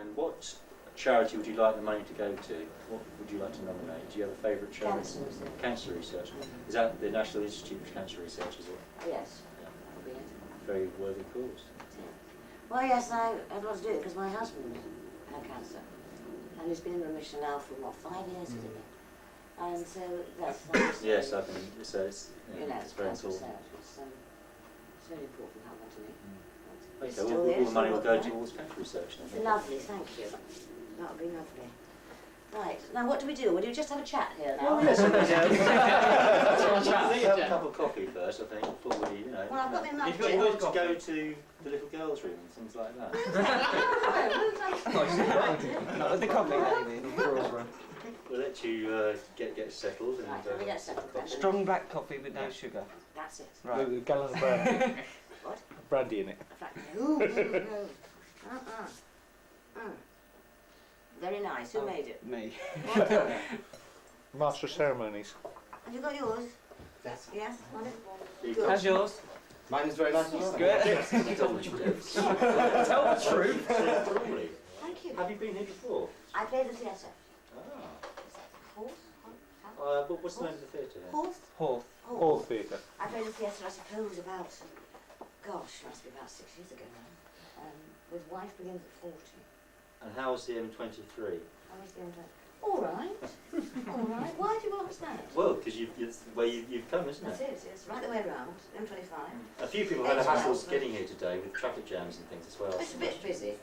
And what charity would you like the money to go to? What would you like to nominate? Do you have a favourite charity? Cancer research. Cancer research. Is that the National Institute of Cancer Research, is it? Yes. Yeah. That'll be it. Very worthy cause. Yeah. Well, yes, I had a lot to do with it because my husband had cancer. And he's been in remission now for, 5 years, isn't it? And so that's yes, I think so. It's, it's very important. It's very important, that one to me. Okay, all the money will go towards cancer research then. Lovely, thank you. That would be lovely. Right, now what do we do? Will you just have a chat here now? Oh, yes, I think have a cup of coffee first, I think, before we, Well, I've got my mug. You've got to go to the little girls' room and things like that. The coffee, maybe. We'll let you get settled. And, Right, let me get settled then. Strong black coffee with no sugar. That's it. Right. A gallon of brandy. What? Brandy in it. No, no, no. Very nice. Who made it? Me. Master of Ceremonies. Have you got yours? Yes. Yes? Want it? How's yours? Mine is very nice as well. Good. Tell the truth. Tell the truth. Probably. Thank you. Have you been here before? I play the theatre. What's the name of the theatre? Horse? Horse. All theatre. I played the theatre, I suppose, about, must be about 6 years ago now. With Wife Begins at 40. And how's the M23? I was going to... All right. All right. Why do you ask that? Well, because it's the way you've come, isn't That's it? it. It's right the way round. M25. A few people had a hassle getting here today with traffic jams and things as well. It's a bit busy.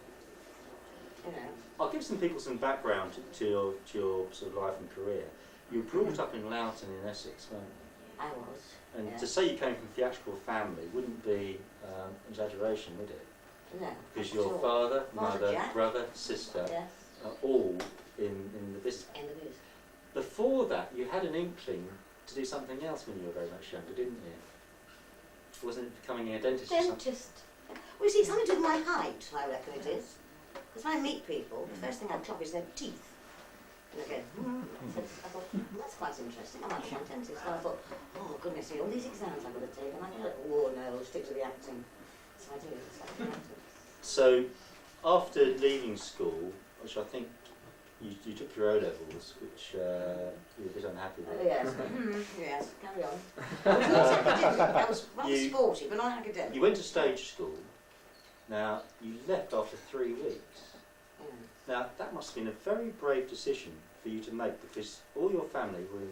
You know. I'll give some people some background to your sort of life and career. You were brought up in Loughton in Essex, weren't you? I was. And yeah. to say you came from a theatrical family wouldn't be an exaggeration, would it? No. Because your sure. father, mother, Jack. brother, sister Yes. are all in the business. In the biz. Before that, you had an inkling to do something else when you were very much younger, didn't you? Wasn't it becoming a dentist or something? Dentist. Well, you see, it's something to do with my height, I reckon it is. Because when I meet people, the first thing I clock is their teeth. And I go, I thought, that's quite interesting. I might become a dentist. And I thought, oh, goodness me, all these exams I've got to take. And I go, oh, no, I'll stick to the acting. So I do. So, after leaving school, which I think you took your O-levels, which you were a bit unhappy with. Yes. Yes, carry on. I was not academic. I was rather sporty, but not academic. You went to stage school. Now, you left after 3 weeks. Now, that must have been a very brave decision for you to make, because all your family were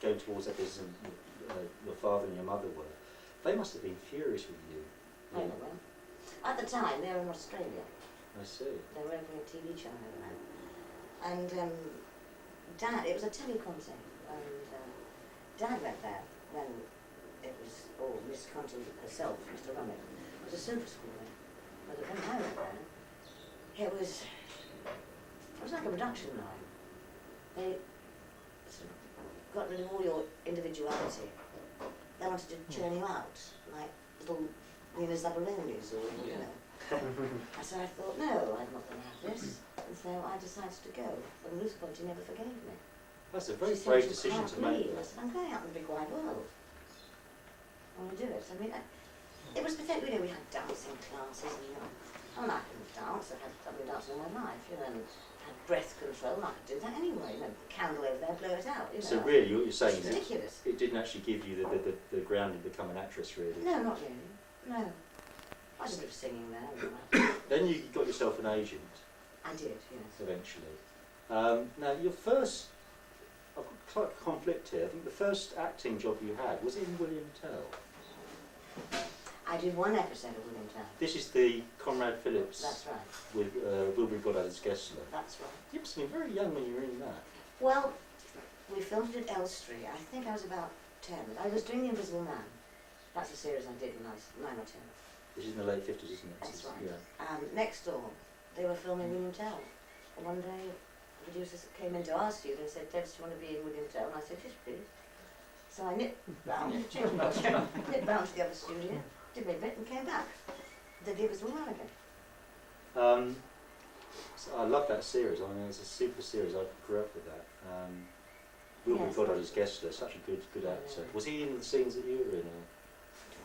going towards that business, and your father and your mother were. They must have been furious with you. I know well. At the time, they were in Australia. I see. They were opening a TV channel over there. And Dad, it was a telecom thing, and Dad went there when it was, Miss Conti herself used to run it. It was a super school then. But when I went there, it was like a production line. They sort of got rid of all your individuality. They wanted to churn you out, like little Nina Zabalonis or, you know. And so I thought, no, I'm not going to have this. And so I decided to go. And Ruth Conti never forgave me. That's a very She brave said, decision to "You can't make. leave." I said, I'm going out in the big wide world. I want to do it. I mean, it was pathetic. You know, we had dancing classes, and I couldn't dance. I've been dancing all my life, and had breath control, and I could do that anyway. Candle over there, blow it out. So really, what you're saying it's is ridiculous. it didn't actually give you the ground to become an actress, really. No, not really. No. I just was singing there. Then you got yourself an agent. I did, yes. Eventually. Now, your first, I've got quite a conflict here. I think the first acting job you had was in William Tell. I did one episode of William Tell. This is the Conrad Phillips. That's right. With Wilbury Goddard as Gessler. That's right. You must have been very young when you were in that. Well, we filmed it at Elstree. I think I was about 10. I was doing The Invisible Man. That's a series I did when I was 9 or 10. This is in the late 50s, isn't it? That's right. Yeah. Next door, they were filming William Tell. And one day, the producers came into our studio and said, Debs, do you want to be in William Tell? And I said, yes, please. So I nipped round, changed my costume, nipped round to the other studio, did my bit and came back. They gave us all man again. So I love that series. I mean, it's a super series. I grew up with that. Wilbury Yes. Goddard as Gessler, such a good actor. Was he in the scenes that you were in? Or?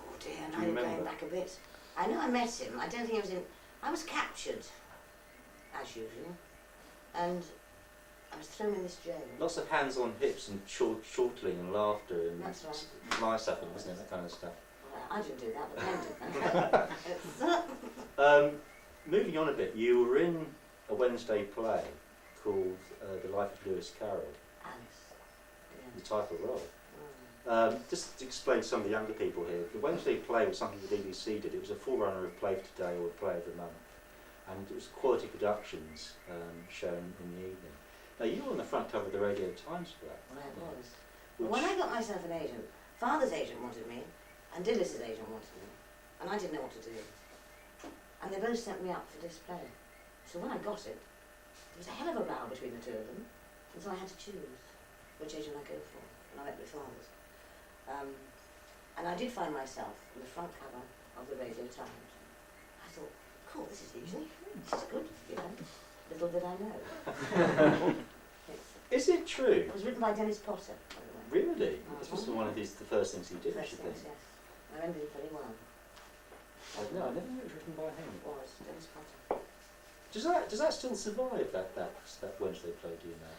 Oh dear, Do now you you're going remember? back a bit. I know I met him. I don't think he was in... I was captured as usual, and I was thrown in this jail. Lots of hands on hips and chortling and laughter and That's right. fly sucking, wasn't it? That kind of stuff. I didn't do that, but Glenn did that. Moving on a bit, you were in a Wednesday play called The Life of Lewis Carroll, Alice. the title role. Yeah. Just to explain to some of the younger people here, the Wednesday play was something the BBC did. It was a forerunner of Play for Today or Play of the Month. And it was Quality Productions shown in the evening. Now, you were on the front cover of the Radio Times for that. Well, I was. Which, When I got myself an agent, Father's agent wanted me, and Dillis's agent wanted me, and I didn't know what to do. And they both sent me up for this play. So when I got it, there was a hell of a row between the two of them, and so I had to choose which agent I go for, and I went with Father's. And I did find myself on the front cover of the Radio Times. I thought, cool, this is easy, this is good, you know, little did I know. is it true? It was written by Dennis Potter, by the way. Really? This was one of the first things he did, I First should things, think. yes. I remember it very well. No, I never knew it was written by him. It was Dennis Potter. Does that still survive, that Wednesday play, do you know?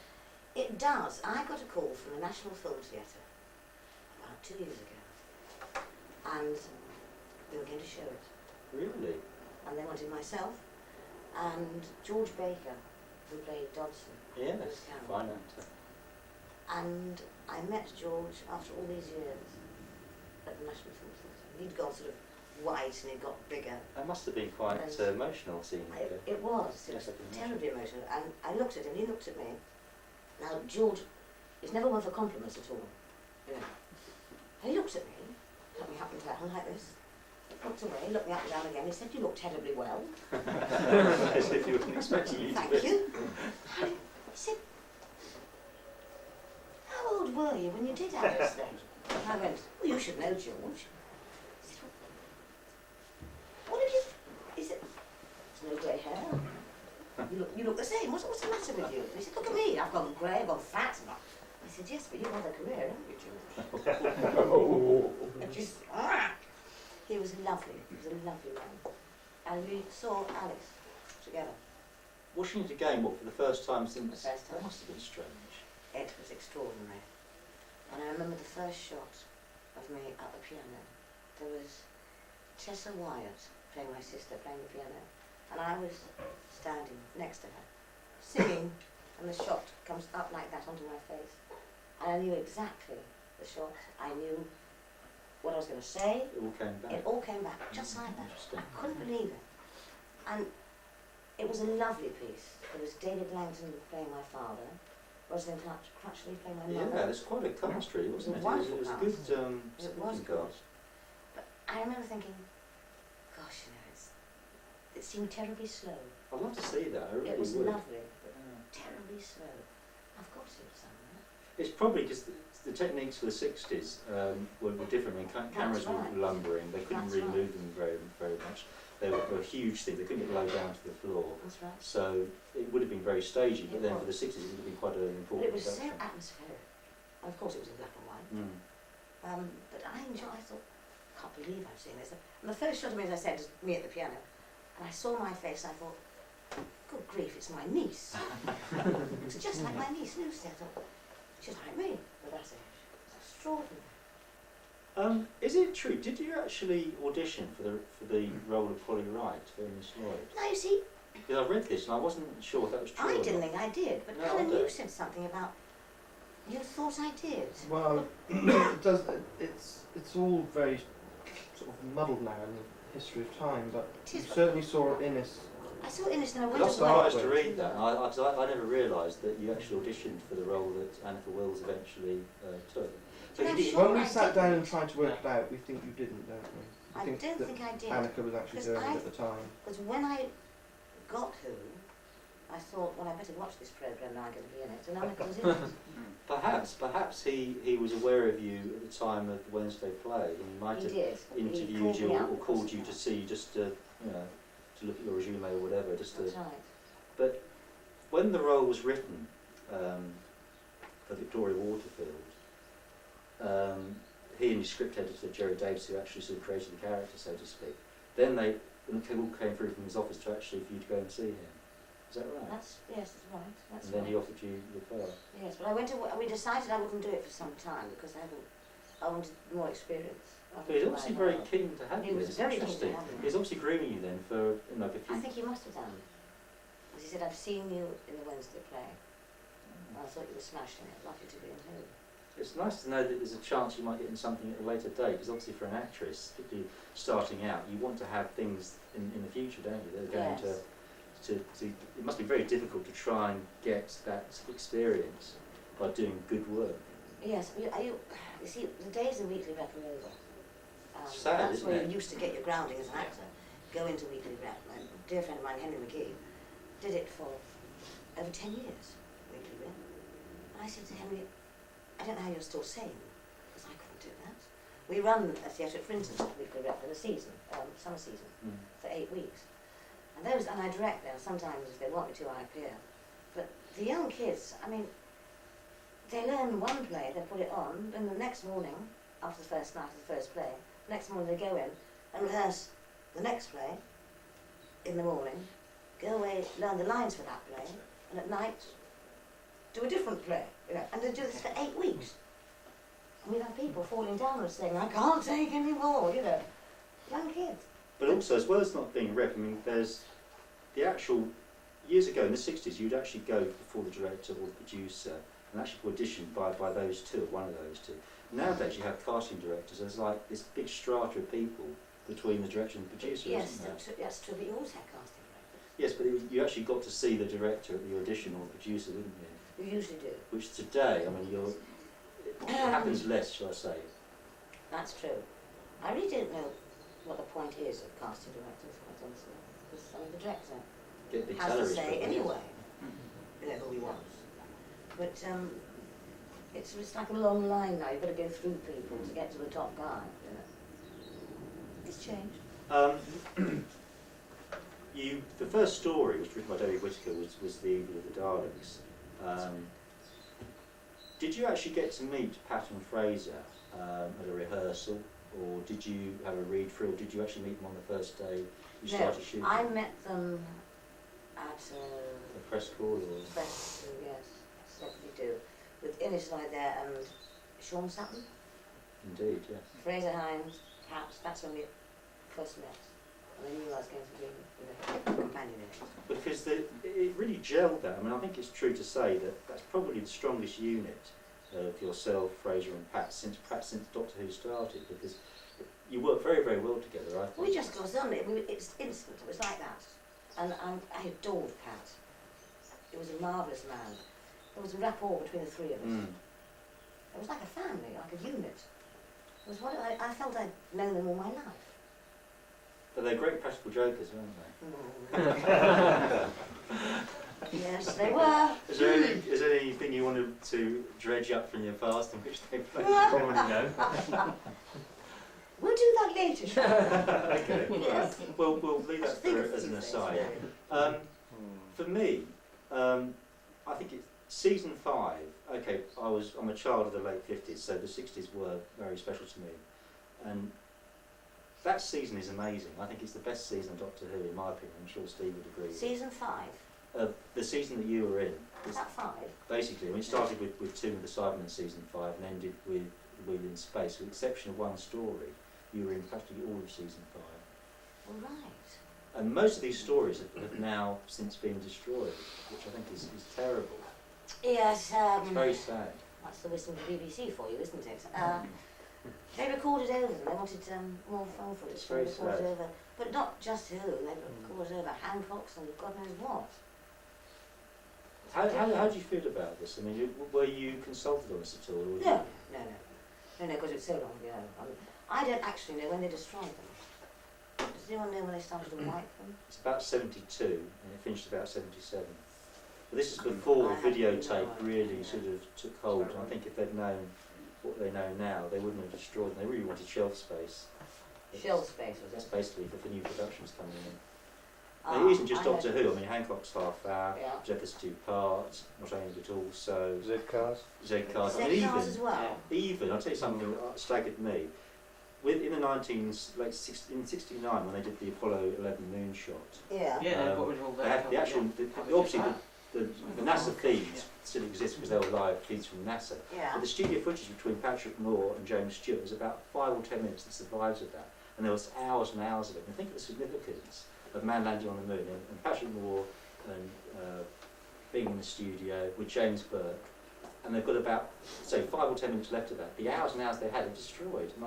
It does. I got a call from the National Film Theatre about 2 years ago, and they were going to show it. Really? And they wanted myself and George Baker, who played Dodson. Yes, Lewis Carroll. fine actor. And I met George after all these years at the National Film Theatre. He'd gone sort of white and he'd got bigger. That must have been quite Yes. Emotional seeing it. It was. It Yes, was I can imagine. terribly emotional. And I looked at him, he looked at me. Now, George is never one for compliments at all. You know. He looked at me, looked me up and down like this, looked away, looked me up and down again. He said, "You look terribly well." As if he wasn't expecting you to Thank be. you. And he said, "How old were you when you did Alice then?" And I went, "Well, you should know, George." He said, "What have you..." He said, "There's no grey hair. You look the same. What's the matter with you?" And he said, "Look at me. I've gone grey, I've gone fat." And I said, "Yes, but you've had a career, haven't you, George?" And just, he was lovely. He was a lovely man. And we saw Alice together. Watching it again, what, for the first time since... The first time. That must have been strange. It was extraordinary. And I remember the first shot of me at the piano. There was Tessa Wyatt playing my sister, playing the piano. And I was standing next to her, singing, and the shot comes up like that onto my face. And I knew exactly the shot. I knew what I was going to say. It all came back. It all came back, just like that. Interesting. I couldn't believe it. And it was a lovely piece. There was David Langton playing my father, Rosalind Crutchley playing my Yeah, mother. there's quite a chemistry, wasn't it? Wonderful It was a cast. good It was supporting good. cast. But I remember thinking, gosh, you know, it seemed terribly slow. I'd love to see that, I really It was would. lovely, but Yeah. terribly slow. I've got it somewhere. It's probably just the techniques for the 60s were different. I mean, cameras That's were right. lumbering, they couldn't That's really right. move them very much. They were huge things, they couldn't get low down to the floor. That's right. So it would have been very stagey, but It then for the was. 60s it would have been quite an But important it was so production. atmospheric. And of course it was in black and white. Mm. But I thought, can't believe I've seen this. And the first shot of me, as I said, was me at the piano. And I saw my face, I thought, good grief, it's my niece. It's just like my niece, Lucy. I thought, she's like me, but that's it. It's extraordinary. Is it true? Did you actually audition for the role of Polly Wright for Miss Lloyd? Now, you see, Because I read this and I wasn't sure if that was true. I or didn't not. think I did, but No, Helen, I don't. you said something about, you thought I did. Well, it does. It's all very sort of muddled now in the history of time, but It you is, but certainly saw Innes. I saw Innes and I I went was That's away. surprised to read that. I never realised that you actually auditioned for the role that Annika Wills eventually took. So But you I'm did, sure When we I sat down didn't. and tried to work it out, we think you didn't, don't we? I We don't that think I did. Annika was actually Because doing I- it at the time. Because when I got Who, I thought, well, I better watch this programme now, I'm going to be in it. And Annika was in it. perhaps he was aware of you at the time of the Wednesday play. He might He have did. He interviewed called you me or up, called you to wasn't see, just to, you know, to look at your resume or whatever, just he? to. That's right. But when the role was written for Victoria Waterfield, he and his script editor Jerry Davis, who actually sort of created the character, so to speak, then they all came through from his office to actually for you to go and see him. Is that right? Yes, that's right. That's And then right. he offered you the car. Yes, but we decided I wouldn't do it for some time because I wanted more experience. But he's obviously very keen to have He you. was It's very keen to interesting. have me. He's obviously grooming you then for, you know, like if you... I think he must have done. Because he said, I've seen you in the Wednesday play. And I thought you were smashing it. I'd like you to be in who? It's nice to know that there's a chance you might get in something at a later date, because obviously for an actress, particularly starting out, you want to have things in the future, don't you? That are going Yes. to, it must be very difficult to try and get that experience by doing good work. Yes, you see, the days of weekly rep are over. Sad, that's isn't where it? you used to get your grounding as an actor. Go into weekly rep. My dear friend of mine, Henry McGee, did it for over 10 years, weekly rep. And I said to Henry, I don't know how you're still sane, because I couldn't do that. We run a theatre, for instance, weekly rep for the season, summer season, for 8 weeks. And I direct there. Sometimes if they want me to, I appear. But the young kids, I mean, they learn one play, they put it on, and the next morning, after the first night of the first play, next morning they go in and rehearse the next play in the morning, go away, learn the lines for that play, and at night do a different play. You know, and they do this for 8 weeks. And we've had people falling down and saying, I can't take any more, you know. Young kids. But also, as well as not being a rep, I mean, there's the actual, years ago in the 60s, you'd actually go before the director or the producer and actually audition by those two, or one of those two. Nowadays you have casting directors, there's like this big strata of people between the director and the producer, Yes, isn't there? that's true, but you always have casting directors. Yes, but you actually got to see the director at the audition or the producer, didn't you? You usually do. Which today, I mean, it happens less, shall I say. That's true. I really don't know what the point is of casting directors, quite honestly. Because the director Get big has to salaries say for it, anyway, you know, who he wants. But it's like a long line now. You've got to go through people to get to the top guy. You know. It's changed. The first story, which was written by Deborah Whittaker, was The Evil of the Daleks. Did you actually get to meet Pat and Fraser at a rehearsal, or did you have a read through, or did you actually meet them on the first day you started shooting? I met them at A press call, or? press, yes, 72, with Innes Lloyd there and Sean Sutton, Indeed, yes. Fraser Hines, Pat. That's when we first met. And I knew I was going to be, you know, a companion in it. Because it really gelled that. I mean, I think it's true to say that that's probably the strongest unit of yourself, Fraser and Pat since Doctor Who started, because you work very, very well together, I think. We just got on. It's instant. It was like that. And I adored Pat. He was a marvellous man. There was a rapport between the three of us. It was like a family, like a unit. It was what I felt I'd known them all my life. But they're great practical jokers, weren't they? Yes, they were. Is there anything you wanted to dredge up from your past in which they played? Probably no. We'll do that later, shall we? Okay. Yes. Well, we'll leave that Think for of as an things, aside. yeah. For me, I think it's season 5. Okay, I'm a child of the late 50s, so the 60s were very special to me, and that season is amazing. I think it's the best season of Doctor Who, in my opinion. I'm sure Steve would agree. Season 5. The season that you were in. Is that 5? Basically, I mean, it started with Tomb of the Cybermen season 5 and ended with Wheel in Space. With the exception of one story, you were in practically all of season 5. All right. And most of these stories have now since been destroyed, which I think is terrible. Yes, It's very sad. that's the wisdom of the BBC for you, isn't it? They recorded over them. They wanted more phone footage. It's very They recorded sad. over, but not just Who. They recorded over Hancock's and God knows what. How do you feel about this? I mean, were you consulted on this at all? Or No, because it's so long ago. I don't actually know when they destroyed them. Does anyone know when they started to wipe them? It's about 72 and it finished about 77. But this is before I have no videotape idea. really sort of took hold. And I think if they'd known what they know now, they wouldn't have destroyed them. They really wanted shelf space. Shelf space was That's it? basically for new productions coming in. Ah, And it isn't just I Doctor know. Who. I mean, Hancock's half hour, Yeah. Jeffer's 2 parts, not only but also Z cars. Z-Cars. Second cars as well. Even, I'll tell you something that staggered me. in the in '69 when they did the Apollo 11 moonshot, Yeah. Yeah, they Um, got rid of all they that. had the actual, obviously the NASA feeds still exist because they were live feeds from NASA. Yeah. But the studio footage between Patrick Moore and James Stewart was about 5 or 10 minutes that survives of that, and there was hours and hours of it. And think of the significance of man landing on the moon, and Patrick Moore and being in the studio with James Burke, and they've got about, say, 5 or 10 minutes left of that. The hours and hours they had are destroyed. And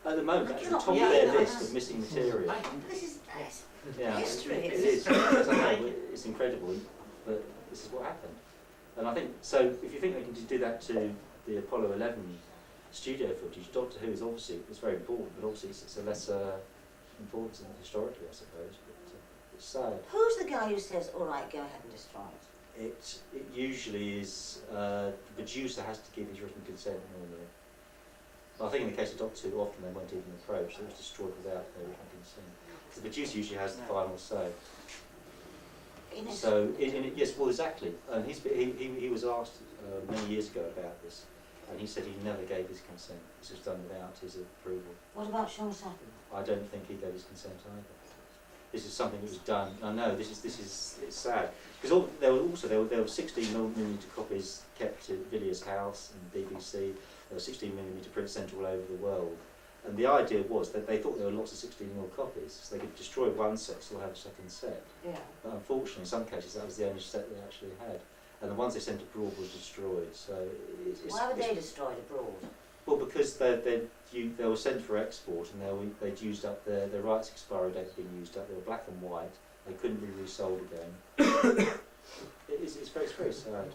at the moment, that's the top of their list of missing material. This is Yeah, history. it is. It's incredible, but this is what happened. And I think, so if you think they can do that to the Apollo 11 studio footage, Doctor Who is obviously, it's very important, but obviously it's a lesser importance than historically, I suppose. But it's sad. Who's the guy who says, all right, go ahead and destroy it? It usually is, the producer has to give his written consent normally. But I think in the case of Doctor Who, often they won't even approach, it was destroyed without their written consent. The producer usually has the final say. So, yes, well, exactly. And he was asked many years ago about this, and he said he never gave his consent. This was done without his approval. What about Sean Satin? I don't think he gave his consent either. This is something that was done. I know this is it's sad because there were 16mm copies kept at Villiers House and BBC. There were 16mm prints sent all over the world. And the idea was that they thought there were lots of 16mm copies, so they could destroy one set, still have a second set. Yeah. But unfortunately, in some cases, that was the only set they actually had. And the ones they sent abroad were destroyed. So why were they destroyed abroad? Well, because they were sent for export, and they'd used up their rights expiry date had been used up. They were black and white. They couldn't be resold again. It's very sad.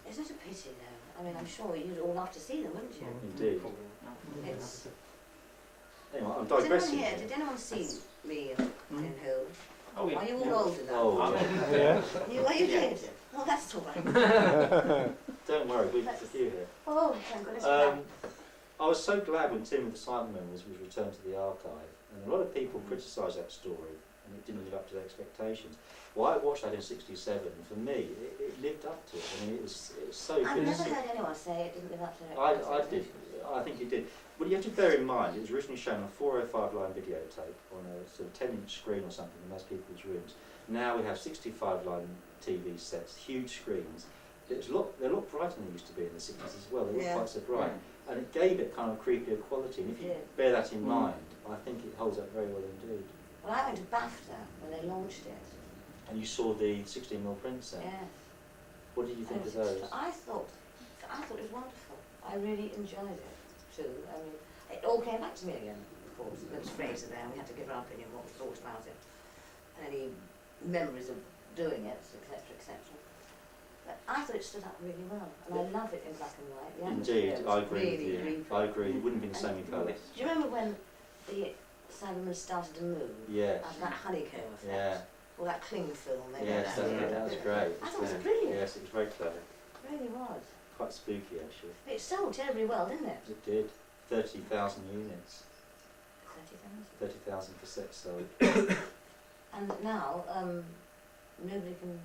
Isn't it a pity though? I mean, I'm sure you'd all love to see them, wouldn't you? Indeed. It's. Anyway, I'm Did anyone digressing. here? Did anyone see me in Who? Oh, yeah. Are you all older now? Oh, yeah. Yeah. You did? Oh, that's all right. Don't worry, we've got a few here. Oh, thank goodness. I was so glad when Tim with the Cybermen was returned to the archive, and a lot of people criticised that story, and it didn't live up to their expectations. Well, I watched that in '67, and for me, it lived up to it. I mean, it was so good. I've never heard anyone say it didn't live up to their I expectations. did. I think it did. Well, you have to bear in mind, it was originally shown on 405-line videotape on a sort of 10-inch screen or something in most people's rooms. Now we have 65-line TV sets, huge screens. They're a lot brighter than they used to be in the 60s as well. They weren't quite so bright. And it gave it kind of creepier quality. And if you bear that in mind, I think it holds up very well indeed. Well, I went to BAFTA when they launched it. And you saw the 16mm print set. Yes. What did you think of those? I thought it was wonderful. I really enjoyed it too. I mean, it all came back to me again, of course. There was Fraser there, and we had to give our opinion what we thought about it. Any memories of doing it, etc., etc. But I thought it stood up really well, and I love it in black and white. The Indeed, atmosphere I was agree really with you. creepy. I agree. It wouldn't be the same in colour. Do you remember when the Cybermen started to move? Yeah. After that honeycomb effect? Yeah. All that cling film they Yes, made. that was great. I thought it was brilliant. Yes, it was very clever. It really was. Quite spooky, actually. It sold terribly well, didn't it? It did. 30,000 units. 30,000. 30,000 cassettes sold. And now, nobody can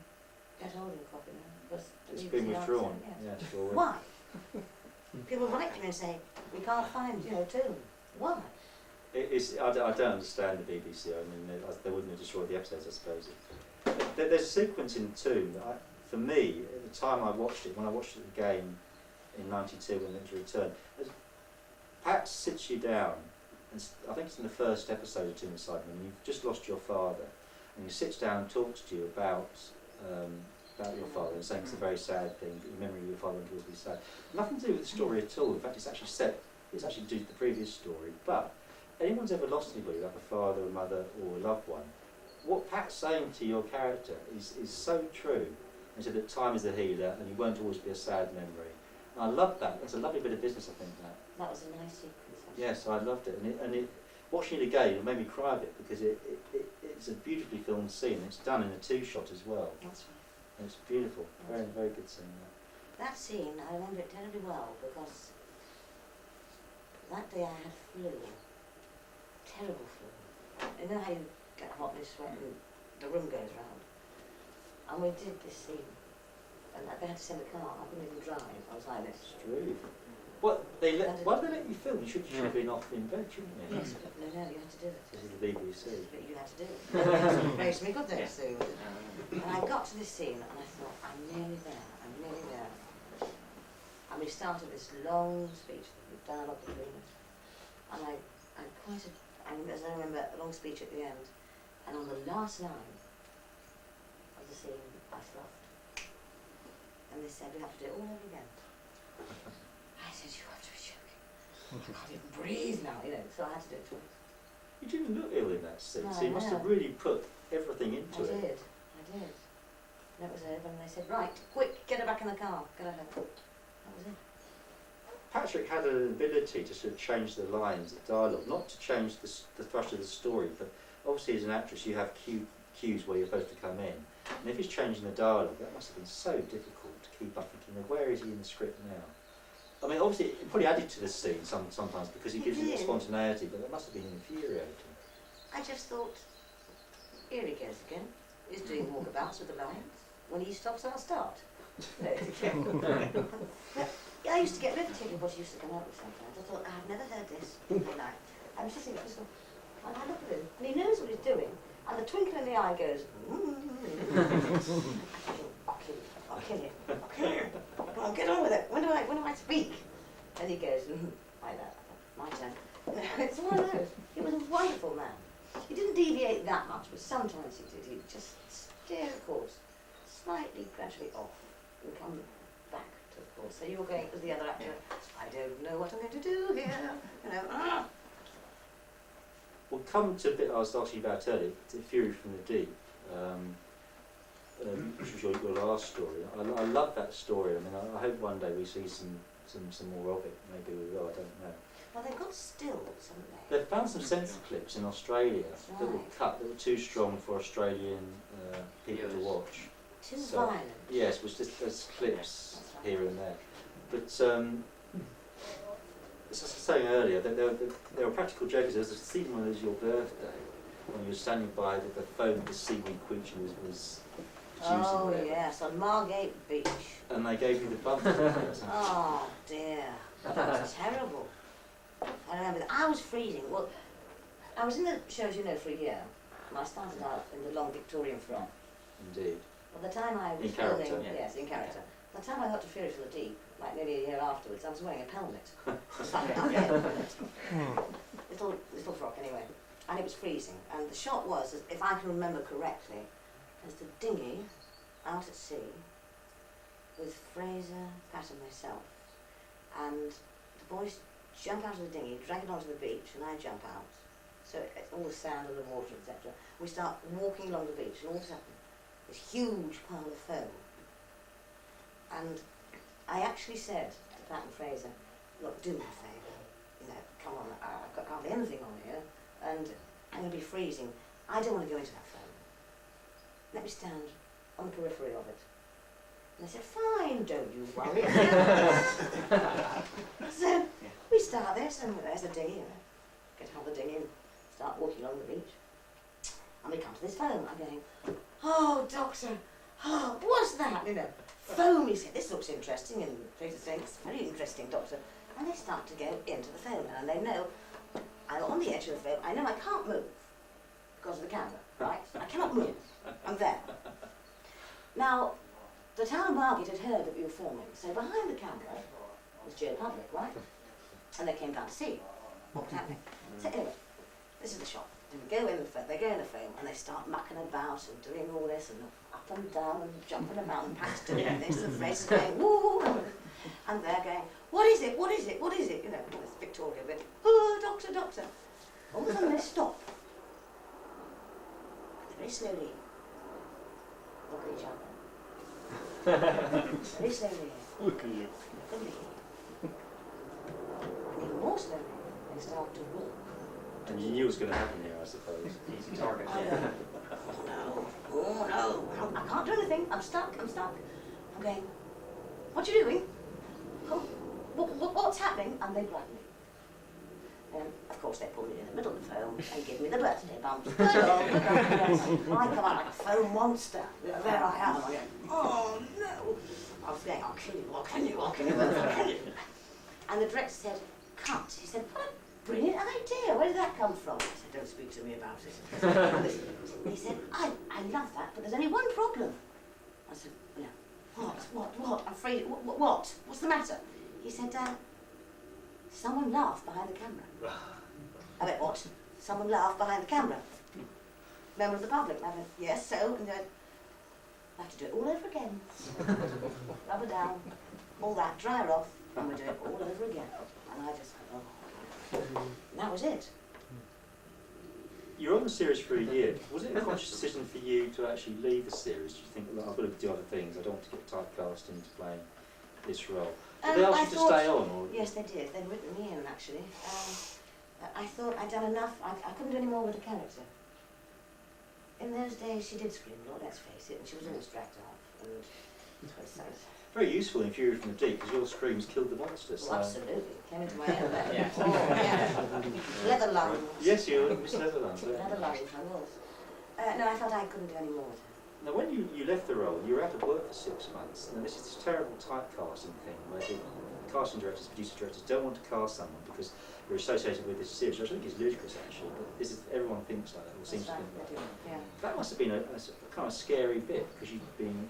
get hold of a copy now. Because the It's BBC been aren't withdrawn. selling it. Yes, for Why? People write to me and say, we can't find, Tomb. Why? I don't understand the BBC. I mean, they wouldn't have destroyed the episodes, I suppose. There's a sequence in Tomb that, for me, at the time I watched it, when I watched it again in '92 when it was returned, Pat sits you down, and I think it's in the first episode of Tomb of Cybermen, and you've just lost your father, and he sits down and talks to you about your father, and saying it's a very sad thing, that your memory of your father will be sad. Nothing to do with the story at all. In fact, it's actually due to the previous story, but anyone's ever lost anybody, like a father, a mother, or a loved one, what Pat's saying to your character is so true. He said that time is a healer, and you won't always be a sad memory. And I love that. That's a lovely bit of business, I think, that. That was a nice sequence. Yes, I loved it. And watching it again, it made me cry a bit, because it's a beautifully filmed scene. It's done in a two-shot as well. That's right. And it's beautiful. Very, very good scene. That scene, I remember it terribly well, because that day I had flu. Terrible flu. You know how you get hot and sweat and the room goes round? And we did this scene. And they had to send a car. I couldn't even drive. I was like this. It's true. Why did they let you film? You should have been off in bed, shouldn't you? Yes, but no, you had to do it. This is the BBC. But you had to do it. It makes me good there soon. And I got to this scene and I thought, I'm nearly there, I'm nearly there. And we started this long speech, the dialogue between us. And as I remember, a long speech at the end. And on the last line of the scene, I fluffed. And they said, we have to do it all over again. I said, you have to be joking. I can't even breathe now, so I had to do it twice. You didn't look ill in that scene, No, so you must have really put everything into it. I did. And it was over and they said, right, quick, get her back in the car, get her home. That was it. Patrick had an ability to sort of change the lines, the dialogue, not to change the thrust of the story, but obviously as an actress you have cues where you're supposed to come in. And if he's changing the dialogue, that must have been so difficult to keep up thinking, where is he in the script now? I mean, obviously it probably added to the scene sometimes because it gives you the spontaneity, but that must have been infuriating. I just thought, here he goes again. He's doing walkabouts with the lines. When he stops, I'll start. I used to get irritated what he used to come out with sometimes. I thought, I've never heard this. I was sitting at this one, and I look at him, and he knows what he's doing, and the twinkle in the eye goes, I'll kill him. Come on, get on with it. When do I speak? And he goes, like that. My turn. It's one of those. He was a wonderful man. He didn't deviate that much, but sometimes he did. He'd just steer the course slightly, gradually off, and come back to the course. So you were going, as the other actor, I don't know what I'm going to do here. We'll come to a bit I was asking you about earlier, to Fury from the Deep, which was your last story. I love that story. I mean, I hope one day we see some more of it. Maybe we will, I don't know. Well, they've got stills, haven't they? They've found some censor clips in Australia that were cut, that were too strong for Australian people to watch. Too violent. Yes, was just there's clips here and there. But as I was saying earlier, there were practical jokers. There was a scene when it was your birthday, when you were standing by the foam the seaweed creature was producing. Oh yes, on Margate Beach. And they gave you the bump. Oh dear, that was terrible. I remember that. I was freezing. Well, I was in the show, as you know, for a year. And I started out in the long Victorian frock. Indeed. By the time I was in character, filming, yes, in character. By the time I got to Fury from the Deep, like nearly a year afterwards, I was wearing a helmet. little frock anyway. And it was freezing. And the shot was, if I can remember correctly, there's the dinghy out at sea with Fraser, Pat and myself. And the boys jump out of the dinghy, drag it onto the beach, and I jump out. So it's all the sand and the water, etc. We start walking along the beach, and all of a sudden, this huge pile of foam. And I actually said to Pat and Fraser, look, do me a favour, come on, I've got hardly anything on here, and I'm going to be freezing. I don't want to go into that foam. Let me stand on the periphery of it. And they said, fine, don't you worry. So we start this, and there's the dinghy, get out of the dinghy and start walking along the beach. And we come to this foam. I'm going, oh, doctor, oh, what's that? Foam. He said, this looks interesting. And Fraser thinks, very interesting, doctor. And they start to go into the foam. And they know, I'm on the edge of the foam. I know I can't move because of the camera, right? I cannot move. I'm there. Now, the town of Margate had heard that we were filming. So behind the camera was Joe Public, right? And they came down to see what was happening. So anyway, this is the shot. They go in the foam, and they start mucking about and doing all this and up and down and jumping about and Pat's doing this and Fraser's going, woo, and they're going, what is it, what is it, what is it? This Victoria bit, oh, doctor, doctor. All of a sudden they stop. And they very slowly look at each other. Very slowly. Look at you. Look at me. And even more slowly, they start to walk. And you knew it was going to happen here, I suppose. Easy target. Oh no, I can't do anything, I'm stuck. I'm going, what are you doing? Oh, what's happening? And they grab me. And of course they pull me in the middle of the foam and give me the birthday bump. Good old, I come out like a foam monster. There I am. I'm going, oh no. I was going, I'll kill you, I'll kill you, I'll kill you, I'll kill you. And the director said, cut. He said, what a brilliant idea. Where did that come from? I said, don't speak to me about it. He said, I love that, but there's only one problem. I said, no. What? I'm afraid, what? What's the matter? He said, someone laughed behind the camera. I went, what? Someone laughed behind the camera. Member of the public. I went, yes, so? And they went, I have to do it all over again. Rub her down, all that, dry her off, and we do it all over again. And I just went, oh. And that was it. You're on the series for a year. Was it a conscious decision for you to actually leave the series? Do you think, look, I've got to do other things, I don't want to get typecast into playing this role? Did they ask you to stay on? Or? Yes, they did. They'd written me in, actually. I thought I'd done enough. I couldn't do any more with the character. In those days, she did scream a lot, let's face it, and she was always dragged off. And it was sad. Very useful in Fury from the Deep, because your screams killed the monsters. Well, absolutely. Came into my head there. Yeah. Oh, yeah. Leather lungs. Yes, you're Miss Netherlands. Leather lungs, I was. No, I felt I couldn't do any more with her. Now, when you left the role, you were out of work for 6 months, and this is this terrible typecasting thing where the casting directors, producer directors don't want to cast someone because you're associated with this series, which I think is ludicrous actually, but this is, everyone thinks like that, or seems to think like that. Yeah. That must have been a kind of scary bit, because you'd been,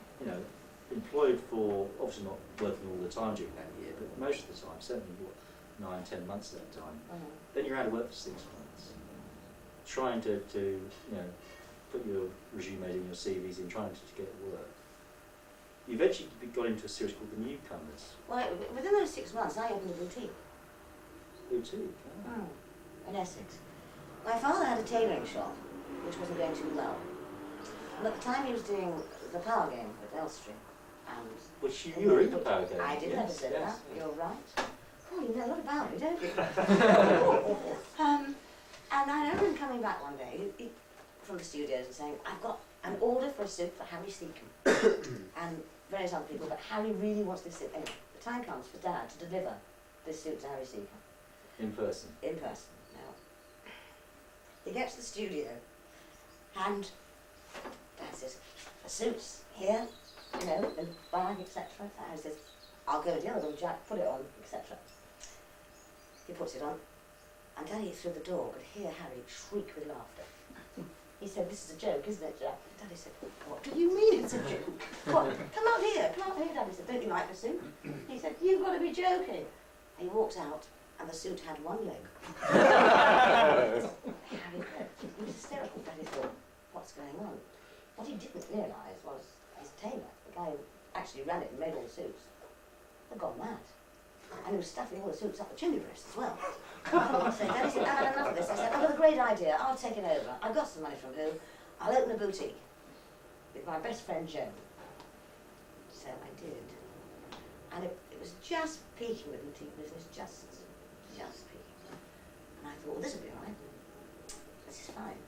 employed for, obviously not working all the time during that year, but most of the time, certainly 9-10 months at that time. Then you're out of work for 6 months, trying to put your resumes in, your CVs in, trying to get work. You eventually got into a series called The Newcomers. Well, within those 6 months, I opened a boutique. Boutique? In Essex. My father had a tailoring shop, which wasn't going too well. And at the time he was doing the Power Game at Elstree. And Which you were in the Power Game. I did never say that, you're right. Oh, you know a lot about me, don't you? And I remember him coming back one day from the studios and saying, I've got an order for a suit for Harry Seacombe and various other people, but Harry really wants this suit. Anyway, the time comes for Dad to deliver this suit to Harry Seacombe. In person? In person. Now, he gets to the studio and Dad says, the suit's here, in the bag, etc. Harry says, I'll go with the other one, Jack, put it on, etc. He puts it on, and Daddy through the door could hear Harry shriek with laughter. He said, this is a joke, isn't it, Jack? Daddy said, what do you mean it's a joke? What? Come out here, Daddy said, don't you like the suit? He said, you've got to be joking. And he walks out, and the suit had one leg. Harry, he was hysterical. Daddy thought, what's going on? What he didn't realise was his tailor, the guy who actually ran it and made all the suits, had gone mad. And he was stuffing all the suits up the chimney breast as well. So Daddy said, I've had enough of this. I said, I've got a great idea, I'll take it over. I've got some money from who? I'll open a boutique with my best friend Joan. So I did. And it was just peaking with boutique business, just peaking. And I thought, well, this will be all right. This is fine.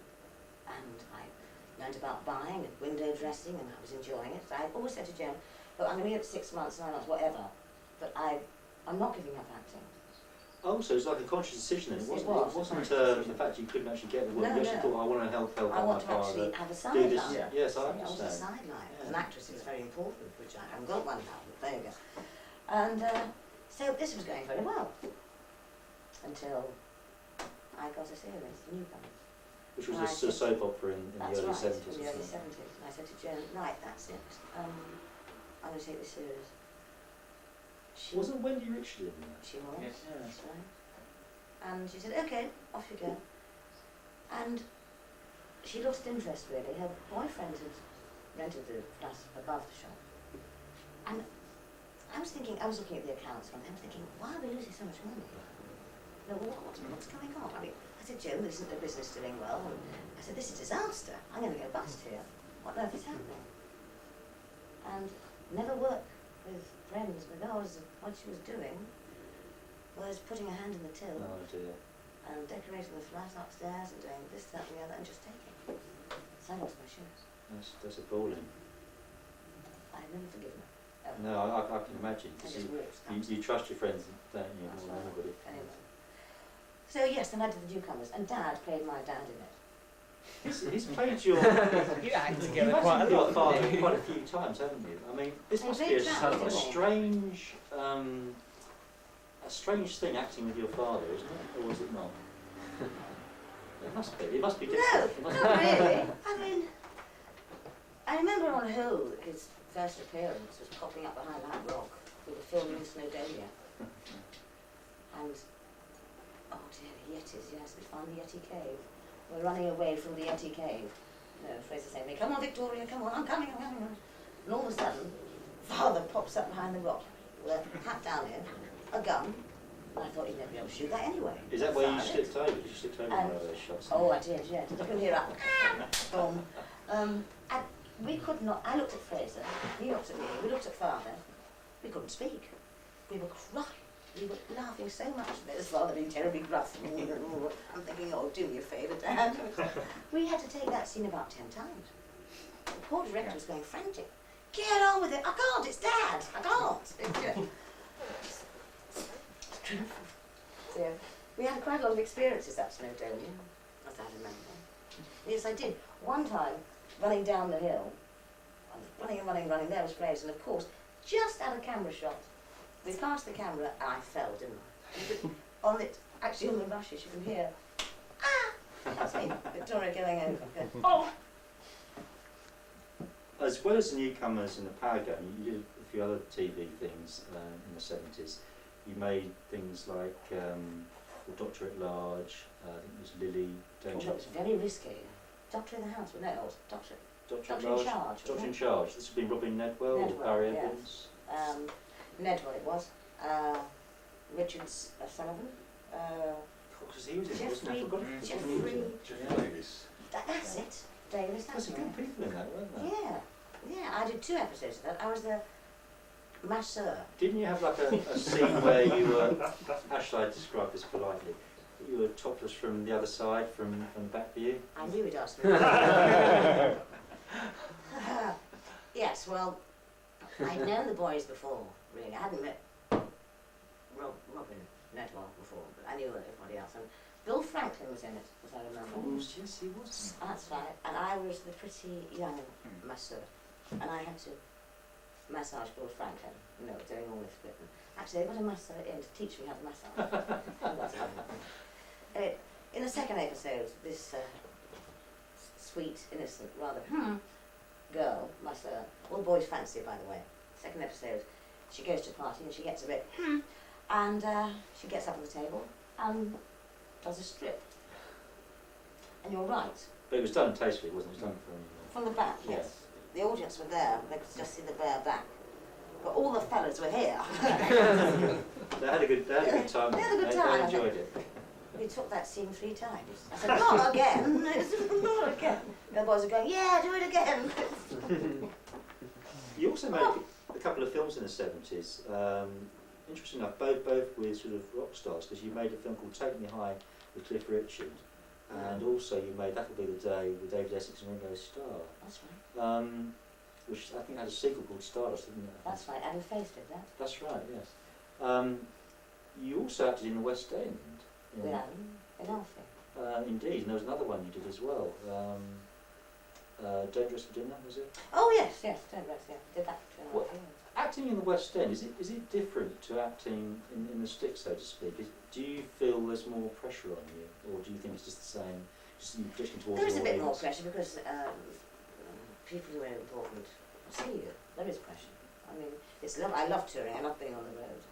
And I learned about buying and window dressing, and I was enjoying it. So I always said to Joan, look, I'm going to be here for 6 months, 9 months, whatever, but I'm not giving up acting. Oh, so it's like a conscious decision then. It was. wasn't the fact you couldn't actually get the work. No, You actually no. thought, I want to help I out my want to father. actually have a Do this. sideline. Yes, I I want a understand. sideline. Yeah. An actress is very important, which I haven't got one now, but there you go. And so this was going very well until I got a series, The Newcomers. Which was And a I sort of said- soap opera in the That's early right, 70s. in the early wasn't it? 70s. And I said to Joan, right, that's it. I'm going to take this serious. She Wasn't Wendy Richard in that? She was. Yes. That's right. And she said, okay, off you go. And she lost interest really. Her boyfriend had rented the flat above the shop. And I was looking at the accounts one day, I was thinking, why are we losing so much money? No, what's going on? I mean, I said, Joan, isn't the business doing well? And I said, this is a disaster. I'm going to go bust here. What on earth is happening? And never work with friends, regardless of what she was doing, was putting her hand in the till Oh dear. and decorating the flat upstairs and doing this, that and the other and just taking. So I lost my shoes. That's appalling. I've never forgiven her. Ever. No, I can imagine. I 'Cause just walked you trust your friends, don't you, That's more than right. anybody. Anyway. So yes, then I did The Newcomers, and Dad played my dad in it. He's played your... You act You've together actually quite a played your lot. father haven't you? quite a few times, haven't you? I mean, this I must did be a, that, a didn't I? strange a strange thing acting with your father, isn't it? Or is it not? It must be. It must be No, different. It must not be. really. I mean, I remember on Who, his first appearance was popping up behind that rock. We were filming in Snowdonia. And, oh dear, the Yetis, yes, we found the Yeti cave. We're running away from the Yeti cave. No, Fraser's saying, come on, Victoria, come on, I'm coming. And all of a sudden, Father pops up behind the rock with a hat down here, a gun. And I thought he'd never be able to shoot that anyway. Is that where you Fired it. slipped over? You slipped over one of those shots? Oh, I did, yeah. You can hear that. Boom. And we could not, I looked at Fraser, he looked at me, we looked at Father. We couldn't speak. We were crying. We were laughing so much at this, Father being terribly gruff. I'm thinking, oh, do me a favour, Dad. We had to take that scene about 10 times. The poor director was going frantic. Get on with it. I can't, it's Dad. I can't. So, we had quite a lot of experiences at Snowdonia, as I remember. Yes, I did. One time, running down the hill, I was running, there was Fraser, and of course, just out of camera shot, we passed the camera and I fell, didn't I? On it, actually on the rushes, you can hear, ah! That's me, Victoria going over. Going, oh! As well as the newcomers in the Power Game, you did a few other TV things in the 70s. You made things like The Doctor at Large, I think it was Lily, Oh, Danger. that was very risky. Doctor in the house, well, no, it was Doctor Doctor in charge. Doctor wasn't in it? Charge. This would be Robin Nedwell or Nedwell, Barry yes. Evans. Nedwell it was. Richards Sullivan. Because he was in it, wasn't he? I Jeffrey- forgot. Jeffrey- Yeah. Davis. That's it. Davis, There's that's some it. good people in that, weren't there? Yeah, I did 2 episodes of that. I was the masseur. Didn't you have like a scene where you were, how should I describe this politely? You were topless from the other side, from back view? I knew he'd ask me. Yes, well, I'd known the boys before, really. I hadn't met Robin Nedwell before, but I knew everybody else. And Bill Franklin was in it, as I remember. Of course, yes, he was. That's right. And I was the pretty young masseur. And I had to massage Bill Franklin, you know, doing all this bit. And actually, they got a masseur in to teach me how to massage. And that's lovely. In the second episode, this sweet, innocent, rather girl, masseur, all the boys fancy her, by the way. Second episode, she goes to a party and she gets a bit and she gets up on the table and does a strip. And you're right, But it was done tastefully, wasn't it? It was done from the back, Yeah. yes. The audience were there, they could just see the bare back. But all the fellas were here. They had a good time. They had a good They time. enjoyed it. We took that scene 3 times. I said, not again, not again. The boys are going, yeah, do it again. You also made a couple of films in the 70s. Interesting enough, both with sort of rock stars, because you made a film called Take Me High with Cliff Richard, and also you made That'll Be the Day with David Essex and Ringo Starr, That's right. which I think had a sequel called Stardust, didn't it? That's right. Adam Face did that. That's right, yes. You also acted in the West End. With Adam in Alfie. Indeed, and there was another one you did as well. Dangerous for Dinner, was it? Oh yes, Deborah, yeah. Did that for 2.5 What- years. Acting in the West End, is it different to acting in the sticks, so to speak? Do you feel there's more pressure on you, or do you think it's just the same, just you pushing towards There is the a bit more audience? pressure because people who are important see you. There is pressure. I mean, I love touring. I love being on the road.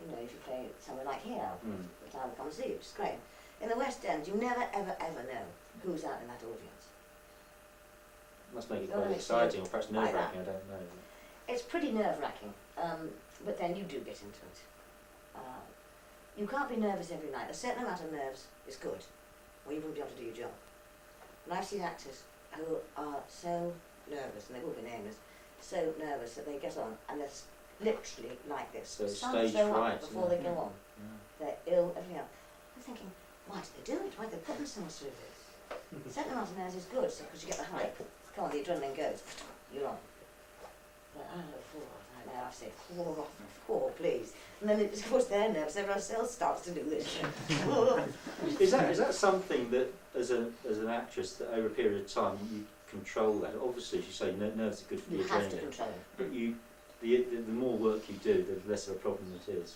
You know, if you play somewhere like here, the town will come and see you, which is great. In the West End, you never, ever, ever know who's out in that audience. Must make it You're quite gonna exciting, or see perhaps like nerve-wracking, I don't know. It's pretty nerve-wracking, but then you do get into it. You can't be nervous every night. A certain amount of nerves is good, or you wouldn't be able to do your job. And I've seen actors who are so nervous, and they will be nameless, so nervous that they get on, and they're literally like this. So Some stage show up fright, before yeah. they go on. Yeah. They're ill, everything else. I'm thinking, why do they do it? Why do they put themselves through this? A certain amount of nerves is good, because you get the hype. Come on, the adrenaline goes, you're on. But I don't know, now I say, please. And then of course they're nervous, everyone else starts to do this. Is that something that, as an actress, that over a period of time you control that? Obviously, as you say, nerves are good for the You have to adrenaline, control it. but the more work you do, the less of a problem it is.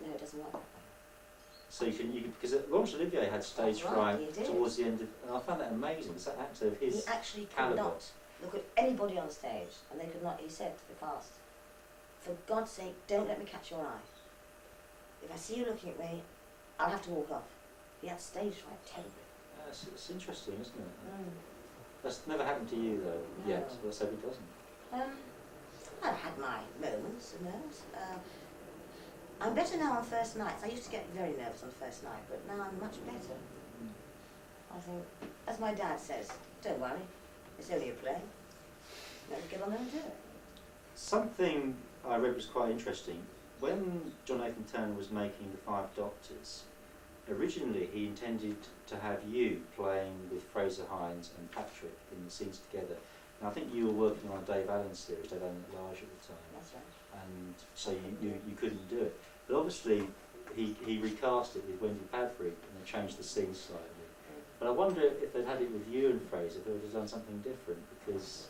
No, it doesn't work that way. So you can because Laurence Olivier had stage That's right, fright he did. towards the end of, and I found that amazing. It's that actor of He his actually could calibre. not look at anybody on stage, and they could not. He said to the cast, "For God's sake, don't let me catch your eye. If I see you looking at me, I'll have to walk off." He had stage fright terribly. It's interesting, isn't it? Mm. That's never happened to you though yet. No. Let's hope it doesn't. I've had my moments of nerves. I'm better now on first nights. I used to get very nervous on first night, but now I'm much better. I think, as my dad says, don't worry, it's only a play. Let me get on there and do it. Something I read was quite interesting. When John Nathan Turner was making The Five Doctors, originally he intended to have you playing with Fraser Hines and Patrick in the scenes together. And I think you were working on a Dave Allen series, Dave Allen at Large at the time. That's right. And so you couldn't do it. But obviously he recast it with Wendy Padbury and then changed the scene slightly. But I wonder if they'd had it with you and Fraser, if they would have done something different, because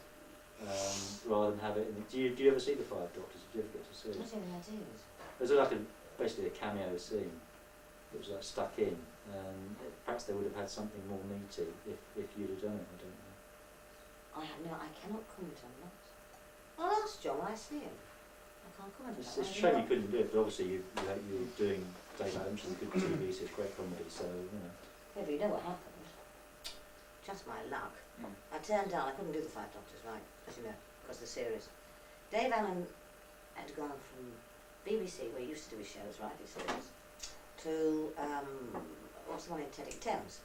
rather than have it in the, do you ever see The Five Doctors? Did you ever get to see I it? don't think I did. There's like basically a cameo scene that was like stuck in. Perhaps they would have had something more meaty if you'd have done it, I don't know. I cannot comment on that. I'll ask John when I see him. I can't comment on It's that. a shame you couldn't do it, but obviously you were doing Dave Allen, which is a good TV series, great comedy, so, you know. Yeah, but you know what happened? Just my luck. I turned down, I couldn't do The Five Doctors, right, as you know, because the series. Dave Allen had gone from BBC, where he used to do his shows, right, his series, to, what's the one in Tedding Thames?